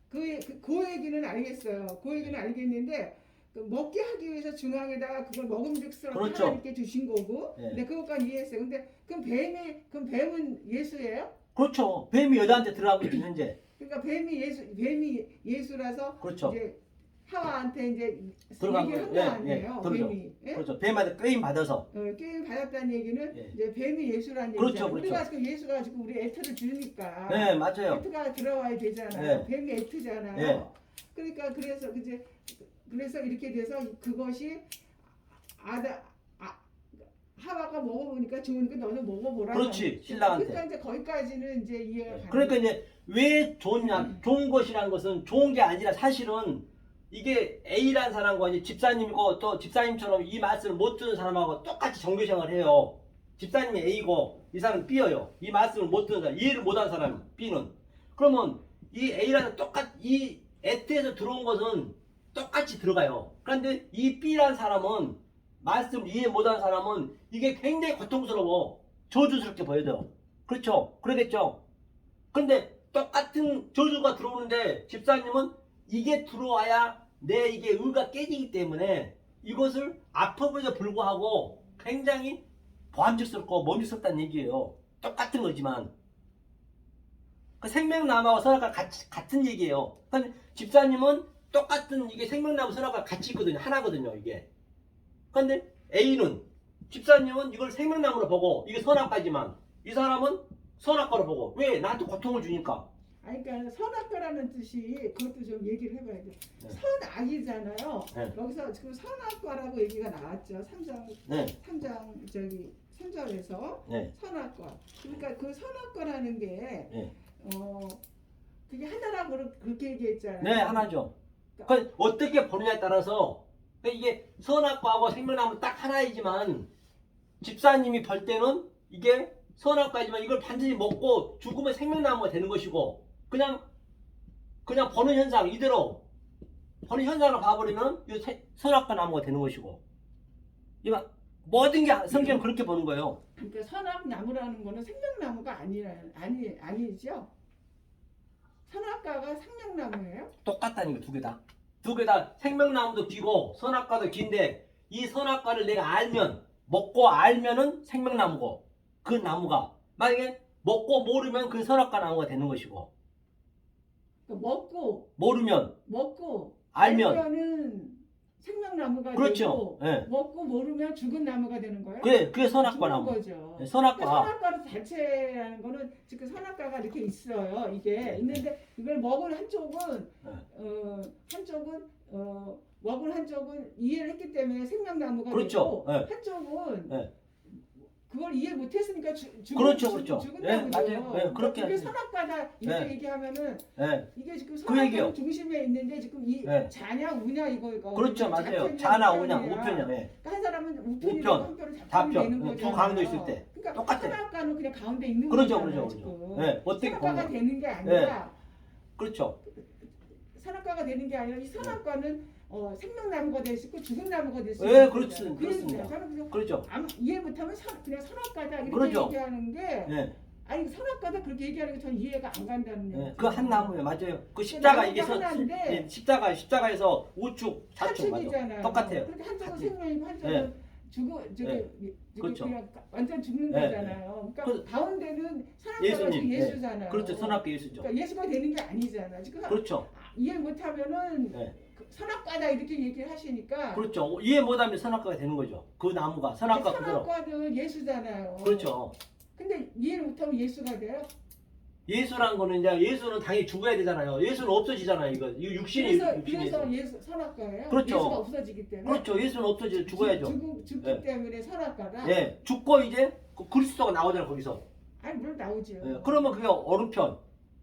그 얘기는 알겠어요. 그 얘기는 알겠는데 그 먹게 하기 위해서 중앙에다가 그걸 먹음직스럽게 그렇죠. 하나님께 주신 거고. 네. 근데 그것까지 이해했어요. 근데 그럼 뱀은 예수예요? 그렇죠. 뱀이 여자한테 들어가고 있죠 현재. 그러니까 뱀이 예수라서 그렇죠. 이제 하와한테 이제 들어간 얘기를 거예요. 한거 예, 아니에요? 예, 그러죠. 뱀이. 예? 그렇죠. 뱀한테 게임 받아서. 게임 받았다는 얘기는 예. 이제 뱀이 예수라는 그렇죠, 얘기잖아요. 그렇죠. 우리가 지금 예수가 지금 우리 애트를 주니까 네, 맞아요. 애트가 들어와야 되잖아요. 예. 뱀이 애트잖아요. 예. 그러니까 그래서 이렇게 돼서 그것이 하와가 먹어보니까 좋으니까 너도 먹어보라. 그렇지, 신랑한테. 그러니까 이제 거기까지는 이제 이해가 가는. 그러니까 이제 왜 좋냐? 좋은 것이라는 것은 좋은 게 아니라 사실은 이게 A라는 사람과 이제 집사님이고 또 집사님처럼 이 말씀을 못 듣는 사람하고 똑같이 종교생활을 해요. 집사님이 A고 이 사람은 B예요. 이 말씀을 못 듣는 사람, 이해를 못하는 사람 B는. 그러면 이 A라는 똑같 이 에트에서 들어온 것은 똑같이 들어가요. 그런데 이 B라는 사람은 말씀 이해 못하는 사람은 이게 굉장히 고통스러워. 저주스럽게 보여요. 그렇죠? 그러겠죠? 근데 똑같은 저주가 들어오는데 집사님은 이게 들어와야 내 이게 의가 깨지기 때문에 이것을 아픔에도 불구하고 굉장히 보암직스럽고 몸직스럽다는 얘기예요. 똑같은 거지만 그 생명나무하고 선악과 같은 얘기예요. 그러니까 집사님은 똑같은 이게 생명나무 선악과 같이 있거든요. 하나거든요. 이게. 그런데 A는 집사님은 이걸 생명나무로 보고 이게 선악과지만 이 사람은 선악과로 보고 왜? 나한테 고통을 주니까. 아니 그러니까 선악과라는 뜻이 그것도 좀 얘기를 해봐야 돼. 네. 선악이잖아요. 네. 여기서 지금 선악과라고 얘기가 나왔죠. 3장 네. 3장 저기 3절에서 네. 선악과. 그러니까 그 선악과라는 게 네. 그게 하나라고 그렇게 얘기했잖아요. 네, 하나죠. 그 어떻게 보느냐에 따라서 이게 선악과하고 생명나무 딱 하나이지만 집사님이 볼 때는 이게 선악과이지만 이걸 반드시 먹고 죽으면 생명나무가 되는 것이고 그냥 보는 현상 이대로 보는 현상을 봐버리면 이 선악과 나무가 되는 것이고 이거 모든 게 성경은 그렇게 보는 거예요. 그러니까 선악나무라는 거는 생명나무가 아니죠. 선악과가 생명나무예요? 똑같다는 거 두 개 다. 두 개 다 생명나무도 기고 선악과도 긴데 이 선악과를 내가 알면 먹고 알면은 생명나무고 그 나무가 만약에 먹고 모르면 그 선악과 나무가 되는 것이고 그러니까 먹고 알면 알면은 생명나무가 그렇죠. 되고 예. 먹고 모르면 죽은 나무가 되는 거예요? 그게 선악과 죽는 나무. 거죠. 네, 그러니까 선악과. 선악과로 자체라는 거는 지금 선악과가 이렇게 있어요. 이게 있는데 이걸 먹은 한쪽은 먹은 한쪽은 이해를 했기 때문에 생명나무가 그렇죠. 되고 네. 한쪽은 네. 그걸 이해 못했으니까 죽은 그렇죠. 죽은 네, 나무죠. 맞아요. 네, 그렇게 그게 하죠. 선악과다 이렇게 네. 얘기하면은 네. 이게 지금 그 얘기요. 선악과 중심에 있는데 지금 이 네. 자냐 우냐 이거 그렇죠. 맞아요. 좌편이냐 자나 오냐 우편이냐. 우편이야. 예. 그러니까 한 사람은 우편이고 우편, 한편은 좌편이 좌편. 되는 두 거잖아요. 가운데 있을 때. 그러니까 똑같아요. 선악과는 그냥 가운데 있는 그렇죠. 거잖아요. 그렇죠. 지금. 네. 어떻게 선악과가 보면 되는 게 아니라 그렇죠. 선악과가 되는 게 아니라 이 선악과는 생명나무가 될 수 있고 죽은 나무가 될 수 예, 있는 그렇습니다. 그렇습니다. 저는 그래서 그렇죠. 이해 못하면 그냥 선악과다 이렇게 그렇죠. 얘기하는 게 예. 아니 선악과다 그렇게 얘기하는 게 전 이해가 안 간다는 얘기죠. 그 한 나무에 맞아요. 그 십자가 이게 나무가 하나인데 예, 십자가에서 우측 좌측 맞아. 사축이잖아요. 똑같아요. 그렇게 한쪽은 같이. 생명이고 한쪽은 그렇죠. 그냥 완전 죽는 예, 거잖아요. 그러니까 그- 가운데는 선악과가 예수님, 예수잖아요. 그렇죠. 선악과 예수죠. 그러니까 예수가 되는 게 아니잖아요. 지금 그렇죠. 이해 못하면은 네. 선악과다 이렇게 얘기를 하시니까 그렇죠. 이해 못하면 선악과가 되는 거죠. 그 나무가 선악과 그대로. 선악과는 예수잖아요. 그렇죠. 근데 이해를 못하면 예수가 돼요? 예수란 거는 이제 예수는 당연히 죽어야 되잖아요. 예수는 없어지잖아요. 이거 육신이 그래서 예수 선악과예요? 그렇죠. 예수가 없어지기 때문에? 그렇죠. 예수는 없어지 죽어야죠. 죽기 예. 때문에 선악과다? 예, 죽고 이제 그 그리스도가 나오잖아요. 거기서. 아니 물론 나오죠. 예, 그러면 그게 어느 편?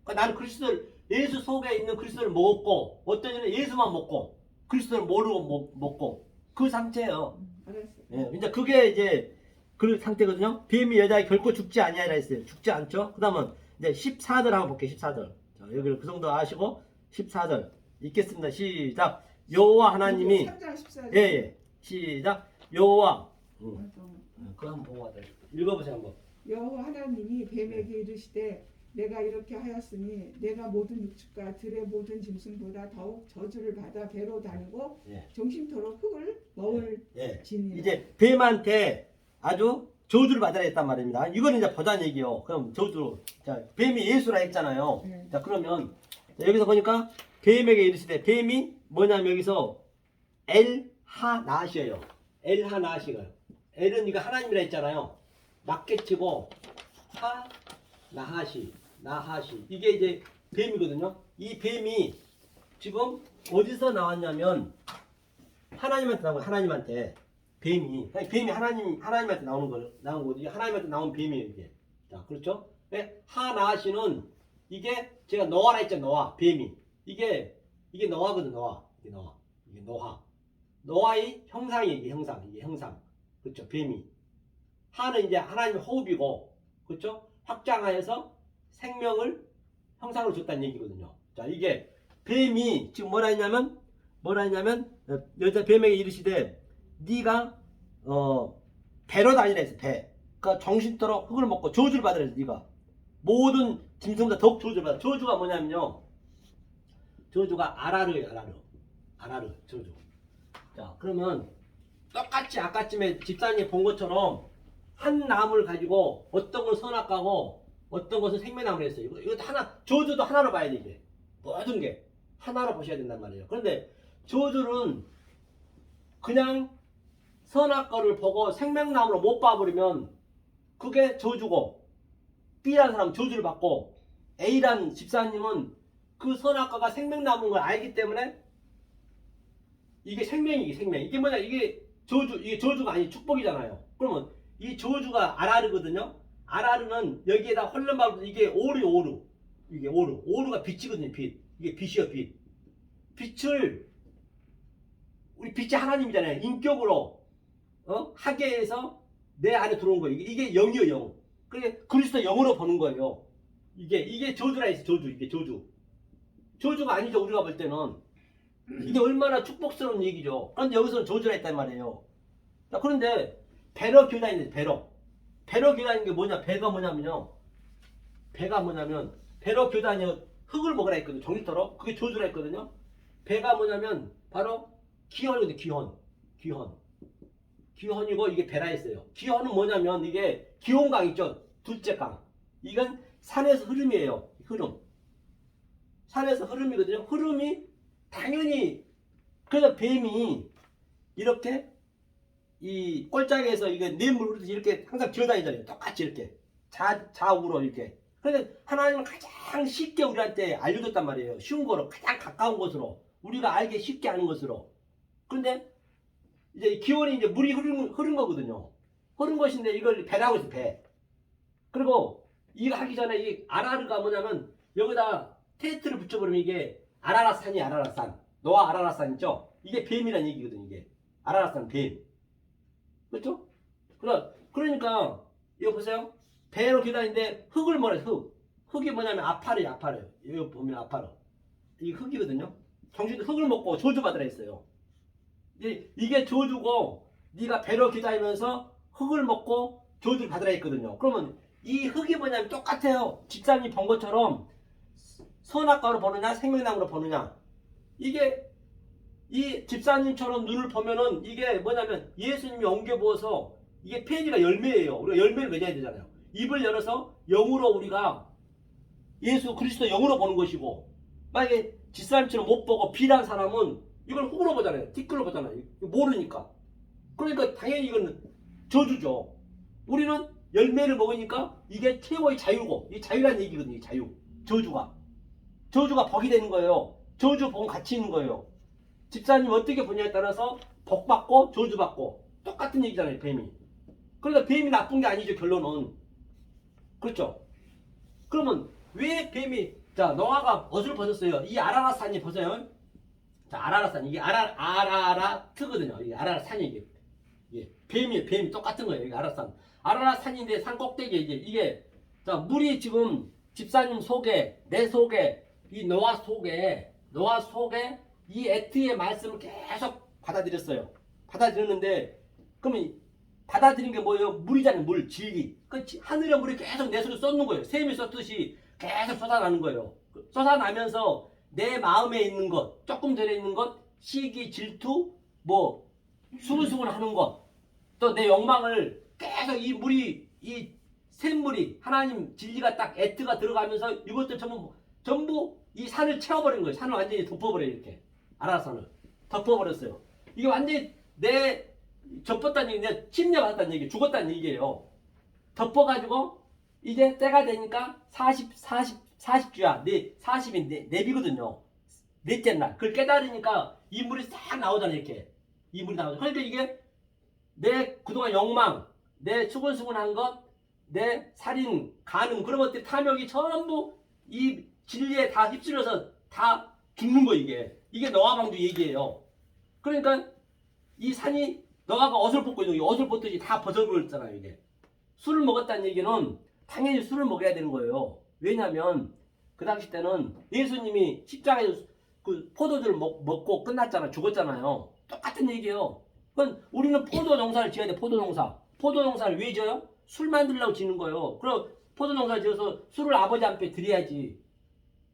그러니까 나는 그리스도를 예수 속에 있는 그리스도를 먹었고 어떤 이는 예수만 먹고 그리스도를 모르고 먹고 그 상태예요. 알았어. 예, 이제 그게 이제 그 상태거든요. 뱀이 여자에 결코 죽지 아니하리라 했어요. 죽지 않죠. 그다음은 이제 14절 한번 볼게요. 14절. 자, 여기를 그 정도 아시고 14절 읽겠습니다. 시작. 여호와 하나님이 3장 14절. 예. 시작. 여호와 그거 한번 보고 가자. 읽어보세요 한번. 여호와 하나님이 뱀에게 이르시되 내가 이렇게 하였으니 내가 모든 육축과 들의 모든 짐승보다 더욱 저주를 받아 배로 다니고 예. 종심토록 흙을 먹을지니라. 이제 뱀한테 아주 저주를 받아야 했단 말입니다. 이거는 이제 보자는 얘기요. 그럼 저주. 자, 뱀이 예수라 했잖아요. 네. 자, 그러면 자, 여기서 보니까 뱀에게 이르시되 뱀이 뭐냐면 여기서 엘하낫이에요. 엘하낫이가. 엘은 이거 하나님이라 했잖아요. 맞게치고 나하시 이게 이제 뱀이거든요. 이 뱀이 지금 어디서 나왔냐면 하나님한테 나온 거예요. 하나님한테 뱀이 하나님한테 나온 거지. 하나님한테 나온 뱀이에요 이게. 자, 그렇죠? 하나시는 이게 제가 노아라 했죠. 노아 뱀이 이게 노아거든. 이게 노아. 노아의 형상이 이게 형상. 그렇죠? 뱀이. 하는 이제 하나님의 호흡이고, 그렇죠? 확장하여서 생명을 형상으로 줬다는 얘기거든요. 자, 이게 뱀이 지금 뭐라 했냐면 여자 뱀에게 이르시되 네가 배로 다니라 했어. 배. 그러니까 정신토록 흙을 먹고 저주를 받으라 했어. 네가 모든 짐승보다 더욱 저주를 받아. 저주가 뭐냐면요. 저주가 아라르예요. 아라르 저주. 자, 그러면 똑같이 아까쯤에 집사님이 본 것처럼 한 나무를 가지고 어떤 건 선악과고 어떤 것은 생명나무를 했어요. 이것도 하나, 저주도 하나로 봐야 돼, 이게. 모든 게 하나로 보셔야 된단 말이에요. 그런데 저주는 그냥 선악과를 보고 생명나무로 못 봐버리면 그게 저주고, B라는 사람은 저주를 받고, A라는 집사님은 그 선악과가 생명나무인 걸 알기 때문에 이게 생명이게 생명. 이게 뭐냐, 이게 저주가 아니 축복이잖아요. 그러면 이 저주가 아라르거든요. 아라르는 여기에다 헐름바로 이게 오르. 이게 오르가 빛이거든요. 빛. 이게 빛이요, 빛. 우리 빛이 하나님이잖아요. 인격으로 하계에서 내 안에 들어온 거예요. 이게 영이요, 영. 그래 그리스도 영으로 보는 거예요. 이게 저주라 했어. 이게 저주가 아니죠. 우리가 볼 때는 이게 얼마나 축복스러운 얘기죠. 그런데 여기서는 저주라 했단 말이에요. 자, 그런데 배로 교단인데 배로 교단인 게 뭐냐? 배가 뭐냐면 배로 교단이 흙을 먹으라 했거든요. 정리토록 그게 저주라 했거든요. 배가 뭐냐면 바로 기헌이거든요. 기헌이고 이게 배라 했어요. 기헌은 뭐냐면 이게 기온강 있죠. 둘째 강. 이건 산에서 흐름이에요. 흐름. 산에서 흐름이거든요. 흐름이 당연히 그래서 뱀이 이렇게 이 꼴짝에서 이게 냇물 흐르듯이 이렇게 항상 기어다니잖아요. 똑같이 이렇게 좌우로 이렇게. 그런데 하나님은 가장 쉽게 우리한테 알려줬단 말이에요. 쉬운 거로 가장 가까운 것으로 우리가 알게 쉽게 아는 것으로. 그런데 이제 기온이 이제 물이 흐른 거거든요. 흐른 것인데 이걸 배라고 해서 배. 그리고 이거 하기 전에 이 아라르가 뭐냐면 여기다 테이트를 붙여버리면 이게 아라라산이 아라라산. 노아 아라라산 있죠? 이게 뱀이라는 얘기거든요. 이게 아라라산 뱀. 그렇죠? 그러니까 이거 보세요. 배로 기다리는데 흙을 뭐래 흙이 뭐냐면 아파르요. 이거 보면 아파르. 이게 흙이거든요. 정신 흙을 먹고 저주받으라 했어요. 이게 저주고 네가 배로 기다리면서 흙을 먹고 저주를 받으라 했거든요. 그러면 이 흙이 뭐냐면 똑같아요. 집사님이 본 것처럼 선악과로 보느냐 생명나무로 보느냐. 이게 이 집사님처럼 눈을 보면은 이게 뭐냐면 예수님이 옮겨 부어서 이게 페이지가 열매예요. 우리가 열매를 맺어야 되잖아요. 입을 열어서 영으로 우리가 예수 그리스도 영으로 보는 것이고, 만약에 집사님처럼 못 보고 B라는 사람은 이걸 흙으로 보잖아요. 티끌로 보잖아요. 모르니까. 그러니까 당연히 이건 저주죠. 우리는 열매를 먹으니까 이게 최고의 자유고, 이 자유란 얘기거든요. 이 자유. 저주가 복이 되는 거예요. 저주 복은 같이 있는 거예요. 집사님 어떻게 보냐에 따라서 복 받고 저주 받고 똑같은 얘기잖아요. 뱀이. 그러니까 뱀이 나쁜 게 아니죠. 결론은. 그렇죠. 그러면 왜 뱀이 자 노아가 옷을 벗었어요. 이 아라라산이 보세요. 자 아라라산 이게 아라라트거든요. 이게 아라라산이 이게 뱀이 똑같은 거예요. 이게 아라라산인데 산 꼭대기에 이게 자 물이 지금 집사님 속에 내 속에 이 노아 속에 이 에트의 말씀을 계속 받아들였어요. 받아들였는데 그러면 받아들인 게 뭐예요? 물이잖아요. 물, 진리. 그 하늘의 물이 계속 내 속에 쏟는 거예요. 샘이 쏟듯이 계속 쏟아나는 거예요. 쏟아나면서 내 마음에 있는 것, 조금 전에 있는 것, 시기, 질투, 뭐 수근수근 하는 것, 또 내 욕망을 계속 이 물이, 이 샘물이 하나님 진리가 딱 에트가 들어가면서 이것들 전부 이 산을 채워버린 거예요. 산을 완전히 덮어버려요. 이렇게 아라산을 덮어버렸어요. 이게 완전히 내 접었다는 얘기, 내가 침략받았다는 얘기, 죽었다는 얘기예요. 덮어가지고 이제 때가 되니까 40주야. 40이 내비거든요. 넷째 날. 그걸 깨달으니까 이 물이 싹 나오잖아요. 이렇게 이 물이 나오죠. 그러니까 이게 내 그동안 욕망, 내 수근수근한 것, 내 살인, 간음 그런 것들 탐욕이 전부 이 진리에 다 휩쓸려서 다 죽는 거 이게 노아방주 얘기예요. 그러니까 이 산이 노아가 옷을 벗고 있는 게 옷을 벗듯이 다 벗어버렸잖아요. 이게 술을 먹었다는 얘기는 당연히 술을 먹어야 되는 거예요. 왜냐하면 그 당시 때는 예수님이 십자가에서 그 포도주를 먹고 끝났잖아. 죽었잖아요. 똑같은 얘기예요. 그건 우리는 포도 농사를 지어야 돼. 포도 농사. 포도 농사를 왜 지어요? 술 만들려고 지는 거예요. 그럼 포도 농사를 지어서 술을 아버지 앞에 드려야지.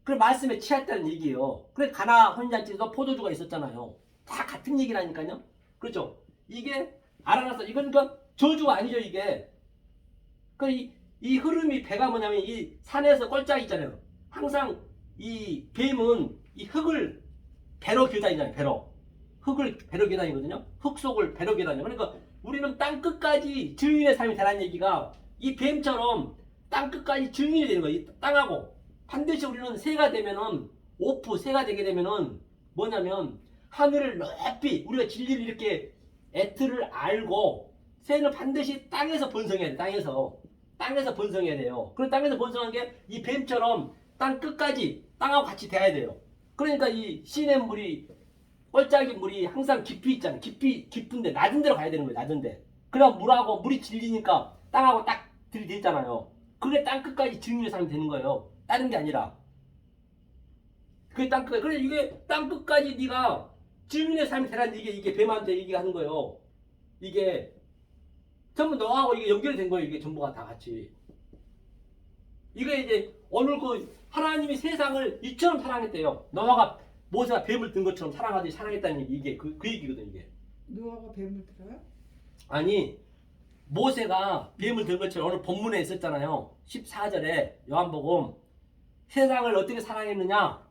그래 말씀에 취했다는 얘기예요. 그래 가나 혼잔치에서 포도주가 있었잖아요. 다 같은 얘기라니까요. 그렇죠? 이게 알아놨어. 이건 그러니까 저주가 아니죠 이게. 이 흐름이 배가 뭐냐면 이 산에서 꼴짝 있잖아요. 항상 이 뱀은 이 흙을 배로 기어다니잖아요. 배로. 흙을 배로 기어다니거든요. 흙 속을 배로 기어다녀. 그러니까 우리는 땅 끝까지 증인의 삶이 되라는 얘기가 이 뱀처럼 땅 끝까지 증인이 되는 거예요. 이 땅하고. 반드시 우리는 새가 되면은 새가 되게 되면은 뭐냐면 하늘을 높이 우리가 진리를 이렇게 애틀을 알고 새는 반드시 땅에서 번성해야 돼. 땅에서 번성해야 돼요. 그리고 땅에서 번성한 게 이 뱀처럼 땅 끝까지 땅하고 같이 돼야 돼요. 그러니까 이 시냇 물이 꼴짝이 물이 항상 깊이 있잖아요. 깊은데 낮은 데로 가야 되는 거예요. 낮은 데. 그래야 물이 질리니까 땅하고 딱 들이댔잖아요. 그게 땅 끝까지 증인의 삶이 되는 거예요. 다른 게 아니라. 그게 땅 끝까지. 그래 이게 땅 끝까지 네가 증인의 삶이 되라는 이게 뱀한테 얘기하는 거예요. 이게 전부 너하고 이게 연결된 거예요. 이게 전부가 다 같이. 이게 이제 오늘 그 하나님이 세상을 이처럼 사랑했대요. 노아가 모세가 뱀을 든 것처럼 사랑하듯이 사랑했다는 얘기. 이게 그 얘기거든 이게. 노아가 뱀을 들어요? 아니 모세가 뱀을 든 것처럼 오늘 본문에 있었잖아요. 14절에 요한복음 세상을 어떻게 사랑했느냐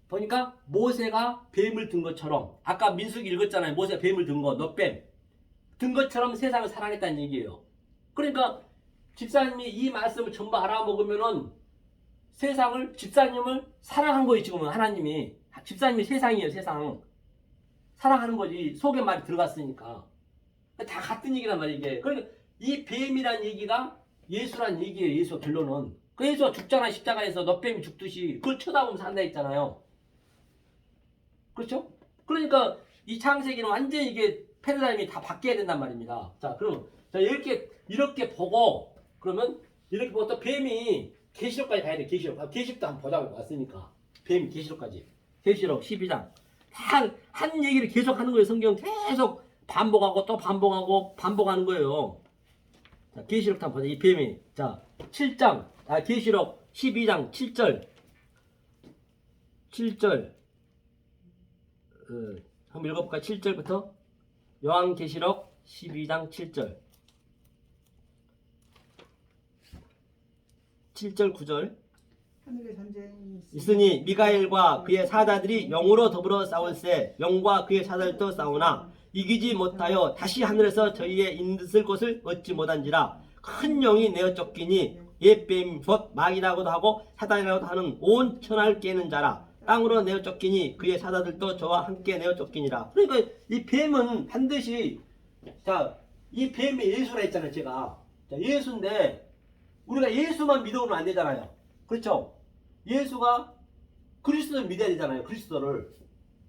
보니까 모세가 뱀을 든 것처럼 아까 민수기 읽었잖아요. 모세가 뱀을 든 거 너뱀 든 것처럼 세상을 사랑했다는 얘기예요. 그러니까 집사님이 이 말씀을 전부 알아먹으면은 세상을 집사님을 사랑한 거예요. 지금은 하나님이 집사님이 세상이에요. 세상 사랑하는 거지. 속에 말이 들어갔으니까 다 같은 얘기란 말이에요. 이게 그러니까 이 뱀이란 얘기가 예수란 얘기예요. 예수 결론은 그 예수가 죽잖아. 십자가에서 너뱀이 죽듯이 그걸 쳐다보면 산다 했잖아요. 그렇죠? 그러니까 이 창세기는 완전히 이게 패러다임이 다 바뀌어야 된단 말입니다. 자, 그럼 자, 이렇게 보고 그러면 이렇게 보고 또 뱀이 계시록까지 가야 돼. 계시록도 한번 보자고 왔으니까 뱀이 계시록까지 계시록 12장 한 얘기를 계속 하는 거예요. 성경 계속 반복하고 또 반복하는 거예요. 자, 계시록 한번 보자. 이 뱀이 자 7장 계시록 12장 7절 한번 읽어볼까? 7절부터 요한계시록 12장 7절 7절 9절 하늘의 전쟁이 있으니 미가엘과 그의 사자들이 영으로 더불어 싸울세 영과 그의 사자들도 싸우나 이기지 못하여 다시 하늘에서 저희의 있을 곳을 얻지 못한지라 큰 영이 내어 쫓기니 옛뱀 곧 마귀라고도 하고 사단이라고도 하는 온 천하를 깨는 자라 땅으로 내어 쫓기니 그의 사자들도 저와 함께 내어 쫓기니라. 그러니까 이 뱀은 반드시 이 뱀이 예수라 했잖아요. 제가 예수인데 우리가 예수만 믿어오면 안 되잖아요. 그렇죠? 예수가 그리스도를 믿어야 되잖아요. 그리스도를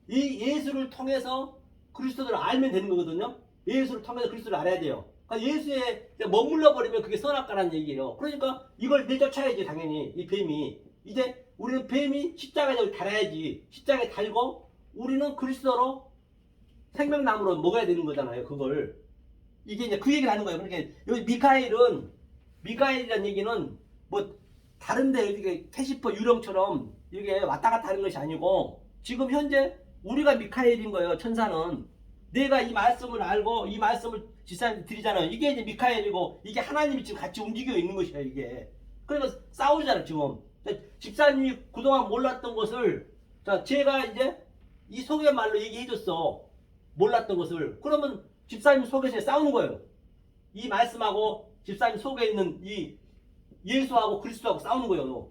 이 예수를 통해서 그리스도를 알면 되는 거거든요. 예수를 통해서 그리스도를 알아야 돼요. 그러니까 예수에 머물러 버리면 그게 선악과라는 얘기예요. 그러니까 이걸 내쫓아야지 당연히 이 뱀이. 이제 우리는 뱀이 십자가에 달아야지. 십자가에 달고 우리는 그리스도로 생명나무로 먹어야 되는 거잖아요. 그걸 이게 이제 그 얘기를 하는 거예요. 그러니까 여기 미카엘이라는 얘기는 뭐 다른데 이렇게 캐시퍼 유령처럼 이렇게 왔다 갔다 하는 것이 아니고 지금 현재 우리가 미카엘인 거예요. 천사는 내가 이 말씀을 알고 이 말씀을 집사님한테 드리잖아요. 이게 이제 미카엘이고 이게 하나님이 지금 같이 움직여 있는 것이에요. 이게 그러니까 싸우잖아요. 지금 집사님이 그동안 몰랐던 것을 제가 이제 이 소개말로 얘기해줬어. 몰랐던 것을. 그러면 집사님 속에서 싸우는 거예요. 이 말씀하고 집사님 속에 있는 이 예수하고 그리스도하고 싸우는 거예요.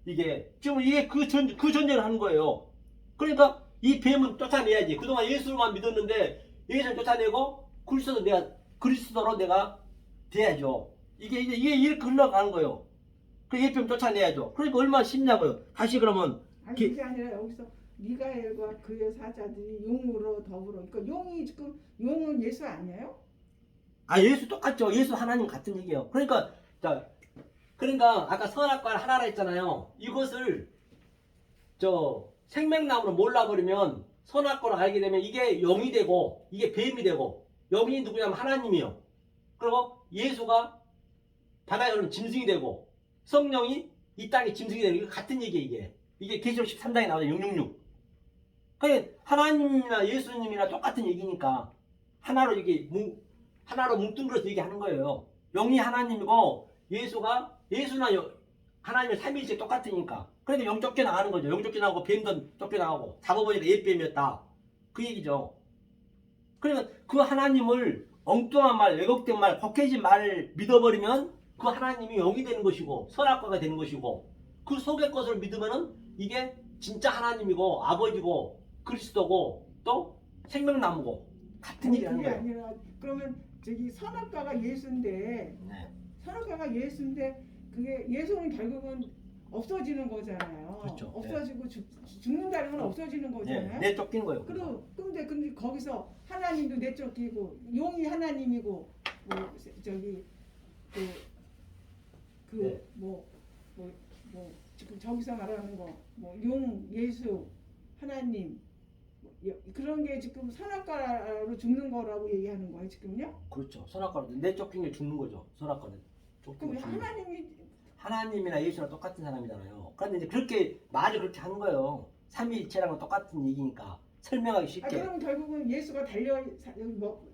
이게 지금 이게 그 전쟁을 하는 거예요. 그러니까 이 뱀은 쫓아내야지. 그동안 예수만 믿었는데 예수를 쫓아내고 그리스도로 내가 돼야죠. 이게 이렇게 흘러가는 거예요. 그 예뱀 쫓아내야죠. 그러니까 얼마나 쉽냐고요. 다시 그러면 아니 그게 아니라 여기서 미가엘과 그의 사자들이 용으로 더불어. 그러니까 용은 예수 아니에요? 예수 똑같죠. 예수 하나님 같은 얘기예요. 그러니까 아까 선악과 하나라 했잖아요. 이것을 생명나무를 몰라버리면 선악과를 알게 되면 이게 영이 되고 이게 뱀이 되고 영이 누구냐면 하나님이요. 그리고 예수가 바다에 오른 짐승이 되고 성령이 이 땅에 짐승이 되는 게 같은 얘기예요. 이게 계시록 13장에 나오죠. 666. 그러니까 하나님이나 예수님이나 똑같은 얘기니까 하나로 하나로 뭉뚱그려서 얘기하는 거예요. 영이 하나님이고 예수나 하나님의 삼위일체 똑같으니까. 그러니까 영 쫓겨나가는 거죠. 영 쫓겨나고 뱀도 쫓겨나가고 잡아보니까 옛뱀이었다. 그 얘기죠. 그러면 그 하나님을 엉뚱한 말, 왜곡된 말, 거해진 말을 믿어버리면 그 하나님이 영이 되는 것이고 선악과가 되는 것이고 그 속의 것을 믿으면은 이게 진짜 하나님이고 아버지고 그리스도고 또 생명나무고 같은 얘기를 하는 그게 거예요. 아니라 그러면 저기 선악과가 예수인데 네. 선악과가 예수인데 그게 예수는 결국은 없어지는 거잖아요. 그렇죠. 없어지고 죽는다는 건 없어지는 거잖아요. 내 쫓기는 거예요. 근데 거기서 하나님도 내쫓기고 용이 하나님이고 뭐 저기 네. 지금 저기서 말하는 거 뭐 용 예수 하나님 그런 게 지금 선악과로 죽는 거라고 얘기하는 거예요 지금요? 그렇죠. 선악과로 내 쫓긴 게 죽는 거죠. 선악과는 쫓기는 그럼 게 죽는 하나님이 하나님이나 예수랑 똑같은 사람이잖아요. 그런데 이제 그렇게 말을 그렇게 하는 거예요. 삼위일체랑은 똑같은 얘기니까 설명하기 쉽게. 그럼 결국은 예수가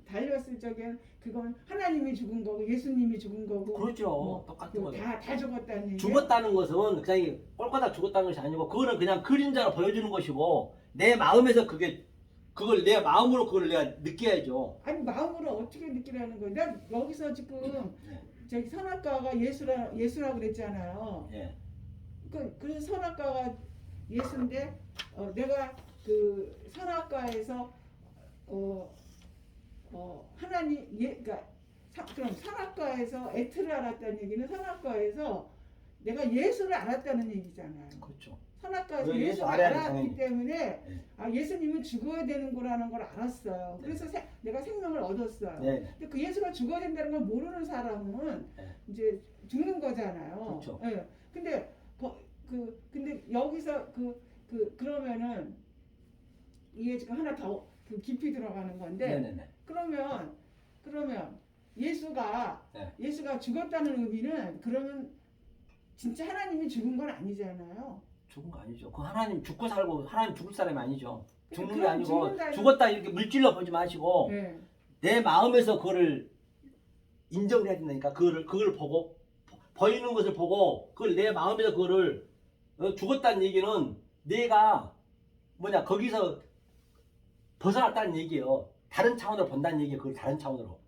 달렸을 적엔 그건 하나님이 죽은 거고 예수님이 죽은 거고 그렇죠. 똑같은 거죠. 다 죽었다는 얘기예요? 죽었다는 것은 그냥 꼴까닥 죽었다는 것이 아니고 그거는 그냥 그림자로 보여주는 것이고 내 마음에서 그걸 내 마음으로 그걸 내가 느껴야죠. 아니 마음으로 어떻게 느끼라는 거예요? 난 여기서 지금 저기 선악과가 예수라 그랬잖아요. 예. 그 선악과가 예수인데 내가 그 선악과에서 하나님 그러니까 그럼 선악과에서 애틀을 알았다는 얘기는 선악과에서 내가 예수를 알았다는 얘기잖아요. 그렇죠. 선악과에서 예수 예수를 알아야 돼, 알았기 당연히. 때문에 예수님은 죽어야 되는 거라는 걸 알았어요. 그래서 내가 생명을 얻었어요. 네. 근데 그 예수가 죽어야 된다는 걸 모르는 사람은 네. 이제 죽는 거잖아요. 그렇죠. 예. 근데 여기서 그러면은 이게 지금 하나 더 깊이 들어가는 건데 네네네. 그러면 예수가 죽었다는 의미는 그러면 진짜 하나님이 죽은 건 아니잖아요. 죽은 거 아니죠. 그 하나님 죽고 살고 하나님 죽을 사람이 아니죠. 죽는 게 그럼 아니고 죽는다는- 죽었다 이렇게 물질로 보지 마시고 네. 내 마음에서 그거를 인정을 해야 된다니까. 그걸 보고 보이는 것을 보고 그걸 내 마음에서 그거를 죽었다는 얘기는 내가 거기서 벗어났다는 얘기예요. 다른 차원으로 본다는 얘기예요. 그걸 다른 차원으로.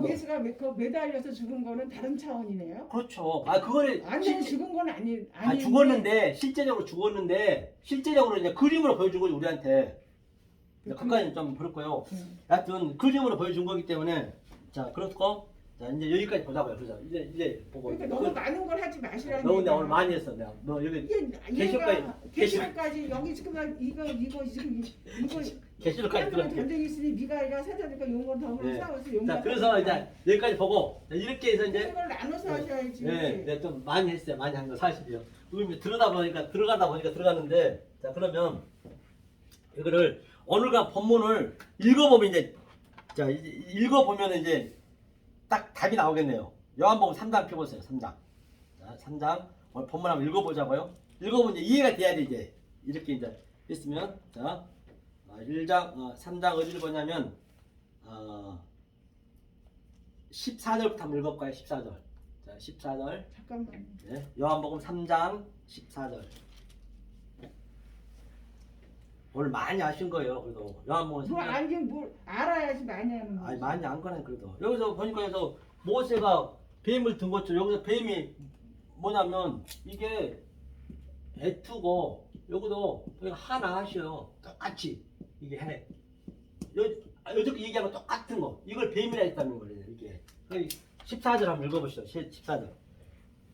예수가 매달려서 죽은 거는 다른 차원이네요. 그렇죠. 그거를 완전히 죽은 건 아니 죽었는데 실제적으로 이제 그림으로 보여준 거죠 우리한테. 그까지 좀 그렇고요. 하여튼 그림으로 보여준 거기 때문에 자 그렇고 자 이제 여기까지 보자고요. 그죠? 이제 보고. 그러니까 너무 많은 걸 하지 마시라는 너무 얘기야. 오늘 많이 했어 내가. 너 여기 계시록까지 여기 지금 이거 계시록까지 들어. 전쟁이 있으니 미가이가 사자니까 용건 덤으로 네. 싸워서 용. 자 그래서 이제 여기까지 보고 자, 이렇게 해서 이제 이걸 나눠서 하셔야지. 네, 좀 많이 했어요. 많이 한 거 사실이요. 그럼 들어가다 보니까 들어갔는데 자 그러면 이거를 오늘과 본문을 읽어보면 이제 딱 답이 나오겠네요. 요한복음 3장 펴보세요. 3장. 자, 3장 오늘 본문 한번 읽어보자고요. 읽어보면 이제 이해가 돼야 돼 이제 이렇게 이제 있으면 자 3장 어디를 보냐면 14절부터 한번 읽어볼까요? 14절. 자 14절. 잠깐만. 네, 요한복음 3장 14절. 오늘 많이 아신 거예요. 그래도 요한복음 3장. 뭘 알아야지 많이 하는 거지. 아니 많이 안 거네 그래도. 여기서 보니까 모세가 뱀을 든 것처럼 여기서 뱀이 뭐냐면 이게 애투고 여기도 하나 하셔요. 똑같이 이게 해. 여저께 얘기하면 똑같은 거. 이걸 뱀이라 했다는 거예요. 이게. 14절 한번 읽어보시죠. 14절.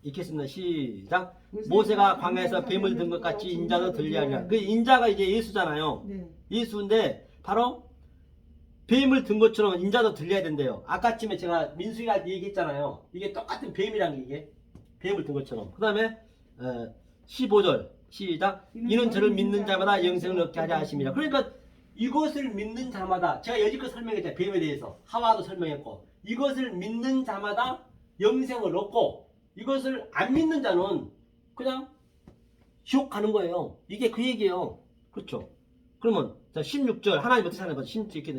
읽겠습니다. 시작. 모세가 광야에서 뱀을 든 것 같이 인자도 들리하리라. 그 인자가 이제 예수잖아요. 네. 예수인데 바로 뱀을 든 것처럼 인자도 들려야 된대요. 아까쯤에 제가 민수이가 얘기했잖아요. 이게 똑같은 뱀이란 게 이게 뱀을 든 것처럼. 그 다음에 15절 시작. 이는 저를 믿는 자마다 영생을 얻게 하려 하심이라. 그러니까 이것을 믿는 자마다, 제가 여지껏 설명했잖아요. 뱀에 대해서 하와도 설명했고, 이것을 믿는 자마다 영생을 얻고, 이것을 안 믿는 자는 그냥 지옥 가는 거예요. 이게 그 얘기예요. 그렇죠? 그러면 자 16절 하나님 어떻게 사는 거죠?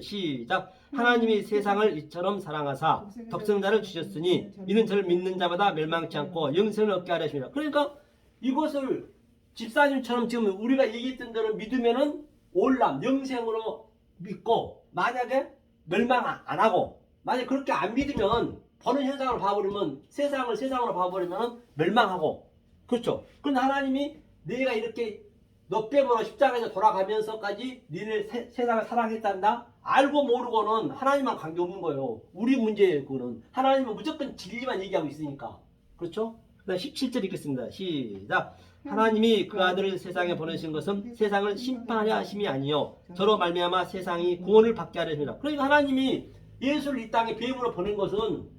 시작. 하나님이 세상을 이처럼 사랑하사 독생자를 주셨으니 이는 저를 믿는 자마다 멸망치 않고 영생을 얻게 하려 하십니다. 그러니까 이것을 집사님처럼 지금 우리가 얘기했던 대로 믿으면은 올람 영생으로 믿고, 만약에 멸망 안 하고, 만약 그렇게 안 믿으면 보는 현상을 봐버리면, 세상을 세상으로 봐버리면 멸망하고, 그렇죠? 그런데 하나님이 내가 이렇게 너 빼먹어 십자가에서 돌아가면서까지 니를 세상을 사랑했단다? 알고 모르고는 하나님만 관계없는 거예요. 우리 문제예요. 그거는 하나님은 무조건 진리만 얘기하고 있으니까. 그렇죠? 그다음 17절 읽겠습니다. 시작. 하나님이 그 아들을 세상에 보내신 것은 세상을 심판하려 하심이 아니요 저로 말미암아 세상이 구원을 받게 하려 하십니다. 그러니까 하나님이 예수를 이 땅에 뱀으로 보낸 것은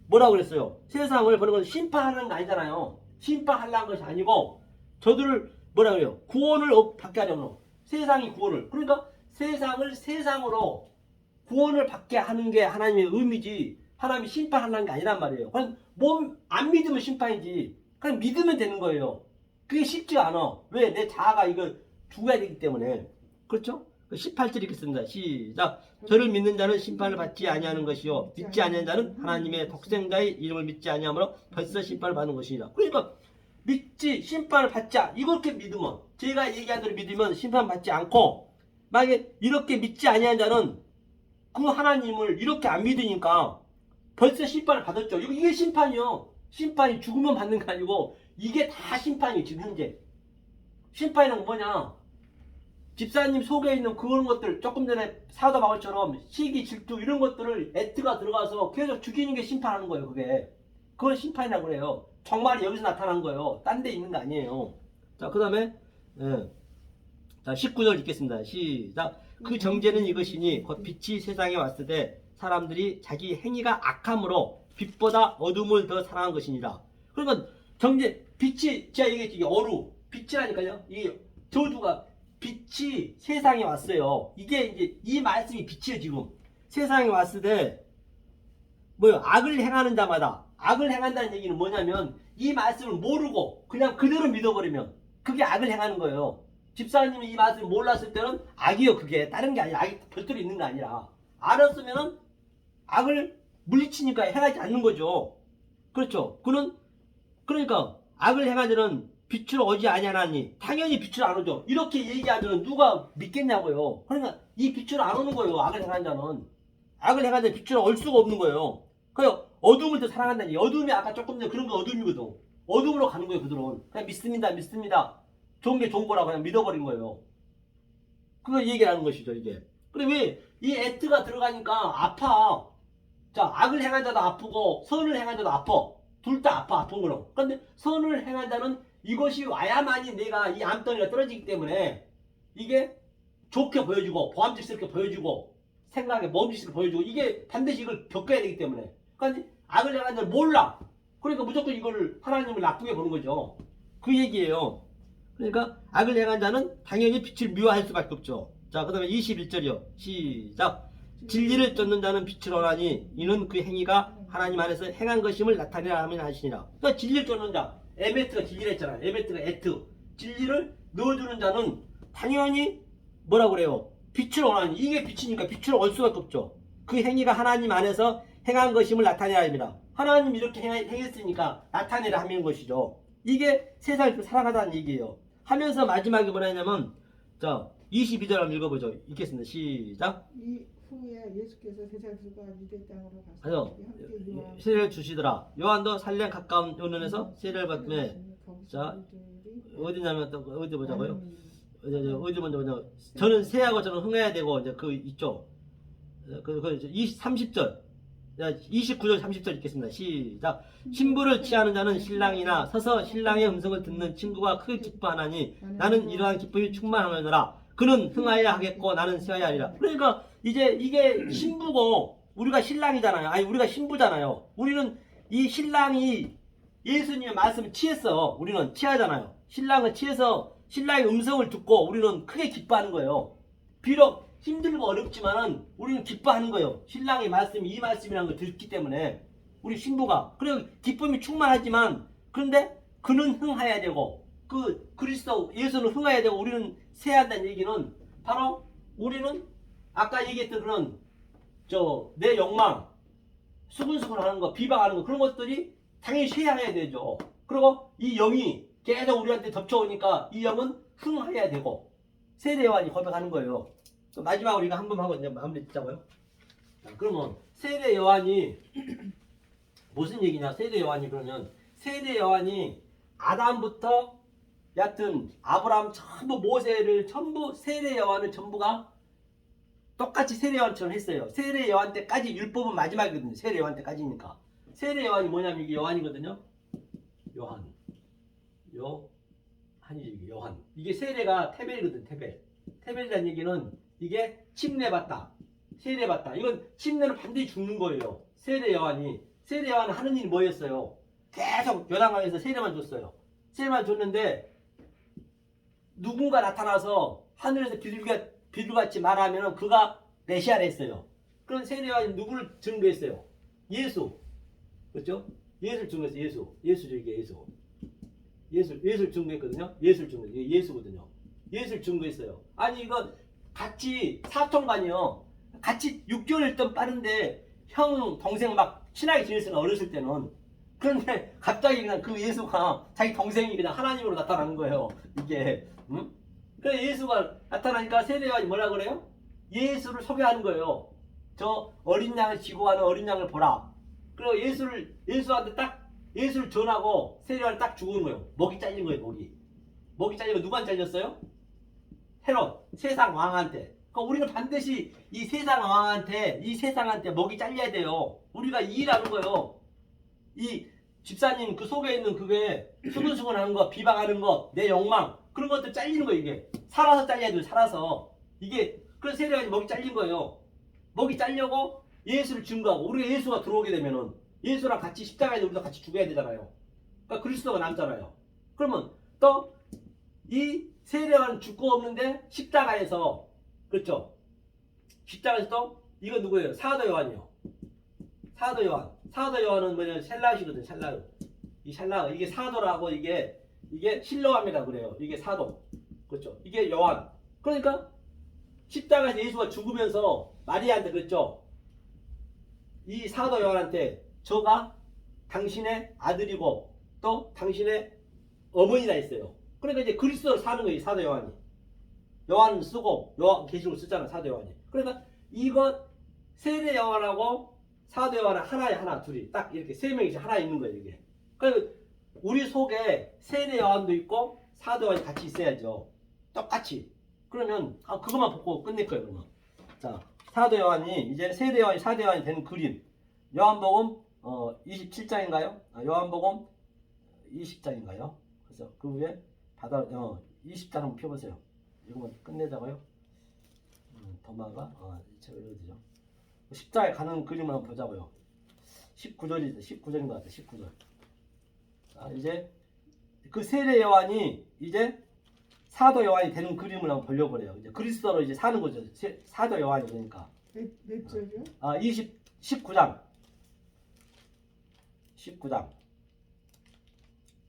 뭐라고 그랬어요? 세상을 보낸 것은 심판하는 거 아니잖아요. 심판하려는 것이 아니고 저들을 뭐라 그래요? 구원을 받게 하려고. 세상이 구원을. 그러니까 세상을 세상으로 구원을 받게 하는 게 하나님의 의미지, 하나님이 심판하는 게 아니란 말이에요. 그냥 몸 안 믿으면 심판이지. 그냥 믿으면 되는 거예요. 그게 쉽지가 않아. 왜? 내 자아가 이거 죽어야 되기 때문에. 그렇죠? 18절 읽겠습니다. 시작. 저를 믿는 자는 심판을 받지 아니하는 것이요 믿지 아니하는 자는 하나님의 독생자의 이름을 믿지 아니하므로 벌써 심판을 받는 것이니라. 그러니까 믿지, 심판을 받지, 이렇게 믿으면, 제가 얘기한 대로 믿으면 심판 받지 않고, 만약에 이렇게 믿지 아니한 자는 그 하나님을 이렇게 안 믿으니까 벌써 심판을 받았죠. 이게 심판이요. 심판이 죽으면 받는 게 아니고 이게 다 심판이에요. 지금 현재 심판이란 뭐냐, 집사님 속에 있는 그런 것들, 조금 전에 사도 바울처럼 시기, 질투 이런 것들을 에트가 들어가서 계속 죽이는 게 심판하는 거예요. 그걸 심판이라고 그래요. 정말이 여기서 나타난 거예요. 딴 데 있는 거 아니에요. 자, 그 다음에 자 19절 읽겠습니다. 시작. 그 정죄는 이것이니 곧 빛이 세상에 왔을 때 사람들이 자기 행위가 악함으로 빛보다 어둠을 더 사랑한 것이니라. 그러니까 정죄, 빛이, 제가 얘기했지, 이게 어루, 빛이라니까요. 이 저주가, 빛이 세상에 왔어요. 이게 이제 이 말씀이 빛이에요. 지금 세상에 왔을 때 뭐요? 악을 행하는 자마다, 악을 행한다는 얘기는 뭐냐면 이 말씀을 모르고 그냥 그대로 믿어버리면 그게 악을 행하는 거예요. 집사님이 이 말씀을 몰랐을 때는 악이요. 그게 다른 게 아니라, 악이 별도로 있는 게 아니라, 알았으면은 악을 물리치니까 행하지 않는 거죠. 그렇죠? 그러니까 악을 행하자는 빛을 오지 아니하나니 당연히 빛을 안 오죠. 이렇게 얘기하면 누가 믿겠냐고요. 그러니까 이 빛을 안 오는 거예요. 악을 행한 자는. 악을 행한 자는 빛을 올 수가 없는 거예요. 그래서 어둠을 더 사랑한다니. 어둠이 아까 조금 전에 그런 거 어둠이거든. 어둠으로 가는 거예요. 그들은 그냥 믿습니다. 좋은 게 좋은 거라고 그냥 믿어버린 거예요. 그걸 얘기하는 것이죠. 이게. 그래, 왜 이 에트가 들어가니까 아파. 자, 악을 행한 자도 아프고 선을 행한 자도 아파. 둘 다 아픈 거는. 그런데 선을 행한 자는 이것이 와야만이 내가 이 암덩이가 떨어지기 때문에 이게 좋게 보여주고 보암직스럽게 보여주고 생각에 먹음직스럽게 보여주고, 이게 반드시 이걸 겪어야 되기 때문에. 그러니까 악을 행한 자는 몰라. 그러니까 무조건 이걸 하나님을 나쁘게 보는 거죠. 그 얘기예요. 그러니까 악을 행한 자는 당연히 빛을 미워할 수밖에 없죠. 자, 그 다음에 21절이요. 시작. 진리를 쫓는 자는 빛을 원하니 이는 그 행위가 하나님 안에서 행한 것임을 나타내라 하면 하시니라. 그러니까 진리를 쫓는 자, 에메트가 진리를 했잖아요. 에메트가 에트. 진리를 넣어주는 자는 당연히 뭐라고 그래요? 빛을 원하니. 이게 빛이니까 빛을 올 수밖에 없죠. 그 행위가 하나님 안에서 행한 것임을 나타내라 합니다. 하나님 이렇게 행했으니까 나타내라 하는 것이죠. 이게 세상을 살아가자는 얘기예요. 하면서 마지막에 뭐라 했냐면, 자 22절 한번 읽어보죠. 읽겠습니다. 시작. 이 후에 예수께서 세자들과 유대 땅으로 아요. 가서 세례를 주시더라. 요한도 살렘 가까운 요는에서 세례를 받음에, 자 어디냐면 또 어디 보자고요. 어디 먼저 보자. 저는 세하고 저는 흥해야 되고, 이제 그 있죠. 30절. 29절 30절 읽겠습니다. 시작. 신부를 취하는 자는 신랑이나 서서 신랑의 음성을 듣는 친구가 크게 기뻐하나니 나는 이러한 기쁨이 충만하느니라. 그는 흥하여야 하겠고 나는 세어야 하리라. 그러니까 이제 이게 신부고 우리가 신랑이잖아요. 아니, 우리가 신부잖아요. 우리는 이 신랑이 예수님의 말씀을 취했어. 우리는 취하잖아요. 신랑은 취해서 신랑의 음성을 듣고 우리는 크게 기뻐하는 거예요. 비록 힘들고 어렵지만은 우리는 기뻐하는 거예요. 신랑의 말씀이 이 말씀이라는 걸 듣기 때문에 우리 신부가 그래 기쁨이 충만하지만 그런데 그는 흥해야 되고 그 그리스도 예수는 흥해야 되고 우리는 세한다는 얘기는 바로 우리는 아까 얘기했던 그런 내 욕망 수근수근하는 거 비방하는 거 그런 것들이 당연히 쇠해야 되죠. 그리고 이 영이 계속 우리한테 덮쳐오니까 이 영은 흥해야 되고 세례 요한이 고백하는 거예요. 마지막으로 이거 한 번 하고 이제 마무리 짓자고요. 그러면 세례 요한이 무슨 얘기냐? 세례 요한이 그러면 세례 요한이 아담부터 여하튼 아브라함 전부 모세를 전부 세례 요한을 전부가 똑같이 세례 요한처럼 했어요. 세례 요한 때까지 율법은 마지막이거든요. 세례 요한 때까지니까. 세례 요한이 뭐냐면 이게 요한이거든요. 요한. 요한이지 요한. 이게 세례가 테벨이거든. 테벨. 테벨이라는 얘기는 이게 침례받다. 세례받다. 이건 침례는 반드시 죽는 거예요. 세례 요한이. 세례 요한은 하는 일이 뭐였어요? 계속 요단강에서 세례만 줬어요. 세례만 줬는데 누군가 나타나서 하늘에서 비둘같이 말하면 그가 메시아를 했어요. 그런 세례 요한이 누구를 증거했어요? 예수. 그렇죠? 예수를 증거했어요. 예수죠 이게 예수. 예수를 증거했거든요. 예수를 증거했어요. 이게 예수거든요. 예수를 증거했어요. 아니 이건 같이 사촌간이요. 같이 6개월 있던 빠른데 형 동생 막 친하게 지냈으나 어렸을 때는 그런데 갑자기 그냥 그 예수가 자기 동생이 그냥 하나님으로 나타나는 거예요. 이게 응? 그래 예수가 나타나니까 세례요한이 뭐라 그래요? 예수를 소개하는 거예요. 저 어린 양을 지고 가는 어린 양을 보라. 그리고 예수한테 딱 예수를 전하고 세례요한을 딱 죽은 거예요. 목이 잘린 거예요. 목이 잘리고 누구한테 잘렸어요? 헤롯 세상 왕한테. 그러니까 우리는 반드시 이 세상 왕한테 이 세상한테 목이 잘려야 돼요. 우리가 이 일하는 거예요. 이 집사님 그 속에 있는 그게 수근수근하는 거 비방하는 거 내 욕망 그런 것들 잘리는 거예요. 이게 살아서 잘려야 돼요. 살아서 이게 그래서 세례요한이 목이 잘린 거예요. 목이 잘려고 예수를 증거하고 우리가 예수가 들어오게 되면은 예수랑 같이 십자가에 우리도 같이 죽어야 되잖아요. 그러니까 그리스도가 남잖아요. 그러면 또 이 세례요한은 죽고 없는데 십자가에서 그렇죠. 십자가에서 또 이거 누구예요? 사도 요한이요. 사도 요한은 뭐냐 샬라시거든. 이 샬라 이게 사도라고 이게 실로암이라 그래요. 이게 사도. 그렇죠. 이게 요한. 그러니까 십자가에서 예수가 죽으면서 마리아한테 그랬죠. 이 사도 요한한테 저가 당신의 아들이고 또 당신의 어머니라 했어요. 그러니까 이제 그리스도를 사는 거예요. 사도 요한이. 요한 쓰고 요한 계시록 쓰잖아. 사도 요한이. 그러니까 이거 세례 요한하고 사도 요한은 하나 둘이 딱 이렇게 세 명이 하나 있는 거예요. 이게. 그러니까 우리 속에 세례 요한도 있고 사도 요한이 같이 있어야죠. 똑같이. 그러면 그것만 보고 끝낼 거예요. 그러면. 자, 사도 요한이 이제 세례 요한이 사도 요한이 되는 그림. 요한복음 27장인가요? 요한복음 20장인가요? 그래서 그 위에 20장 한번 펴보세요. 이거만 끝내자고요. 도마가 제가 읽어드죠. 10장에 가는 그림을 한번 보자고요. 19절인 것 같아요. 19절. 자, 이제 그 세례 요한이 이제 사도 요한이 되는 그림을 한번 보려고 그래요. 이제 그리스도로 이제 사는 거죠. 사도 요한이 그러니까. 몇 절이요? 19장.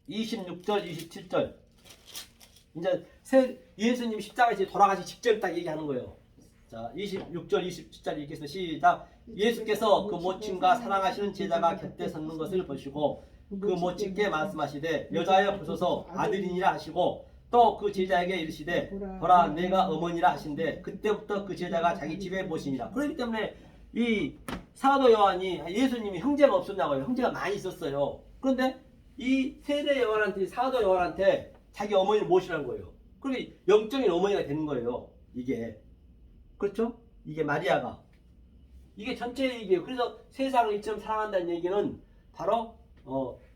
26절, 27절. 이제 예수님 십자가에서 돌아가시 직전 딱 얘기하는 거예요. 자, 26절, 27절 읽겠습니다. 시작. 예수께서 그 모친과 사랑하시는 제자가 곁에 섰는 것을 보시고 그 모친께 말씀하시되 여자여 보소서 아들이니라 하시고 또 그 제자에게 이르시되 보라 내가 어머니라 하신대 그때부터 그 제자가 자기 집에 모시니라. 그렇기 때문에 이 사도 요한이 예수님이 형제가 없었냐고요. 형제가 많이 있었어요. 그런데 이 세례 요한한테 사도 요한한테 자기 어머니를 모시라는 거예요. 그러니까 영적인 어머니가 되는 거예요. 이게 그렇죠? 이게 마리아가 이게 전체 얘기예요. 그래서 세상을 이처럼 사랑한다는 얘기는 바로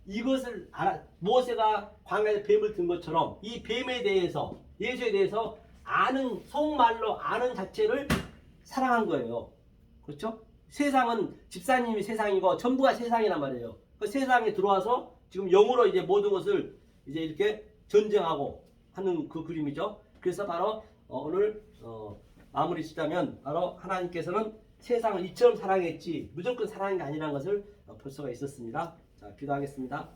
이것을 알아 모세가 광야에서 뱀을 든 것처럼 이 뱀에 대해서 예수에 대해서 아는 속말로 아는 자체를 사랑한 거예요. 그렇죠? 세상은 집사님이 세상이고 전부가 세상이란 말이에요. 그 세상에 들어와서 지금 영으로 이제 모든 것을 이제 이렇게 전쟁하고 하는 그 그림이죠. 그래서 바로 오늘 마무리 짓자면 바로 하나님께서는 세상을 이처럼 사랑했지 무조건 사랑한 게 아니라는 것을 볼 수가 있었습니다. 자, 기도하겠습니다.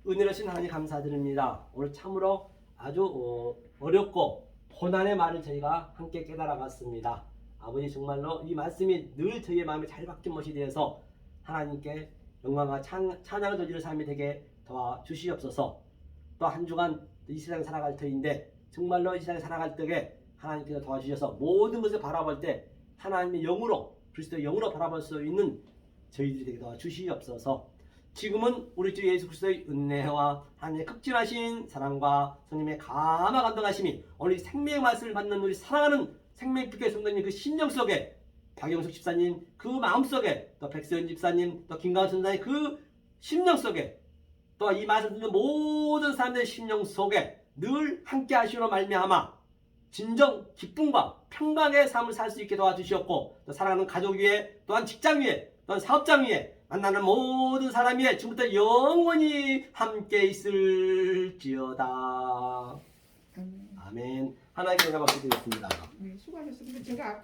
은혜로신 하나님 감사드립니다. 오늘 참으로 아주 어렵고 고난의 말을 저희가 함께 깨달아봤습니다. 아버지 정말로 이 말씀이 늘 저희의 마음에 잘 박힌 것이 되어서 하나님께 영광과 찬양을 드리는 삶이 되게 도와주시옵소서. 또 한 주간 이 세상 살아갈 터인데 정말로 이 세상에 살아갈 때에 하나님께서 도와주셔서 모든 것을 바라볼 때 하나님의 영으로 그리스도의 영으로 바라볼 수 있는 저희들이 되게 도와주시옵소서. 지금은 우리 주 예수 그리스도의 은혜와 하나님의 극진하신 사랑과 성령의 감화 감동하심이 오늘 이 생명의 말씀을 받는 우리 사랑하는 생명빛의 성도님 그 심령 속에 박영숙 집사님 그 마음 속에 또 백세현 집사님 또 김가은 선사님 그 심령 속에 또 이 말씀 듣는 모든 사람들의 심령 속에 늘 함께 하시로 말미암아 진정 기쁨과 평강의 삶을 살 수 있게 도와주시었고 또 사랑하는 가족 위에 또한 직장 위에 또한 사업장 위에 만나는 모든 사람 위에 지금부터 영원히 함께 있을지어다. 아멘. 하나님께 은혜가 받게 되겠습니다. 네, 수고하셨습니다. 제가 아까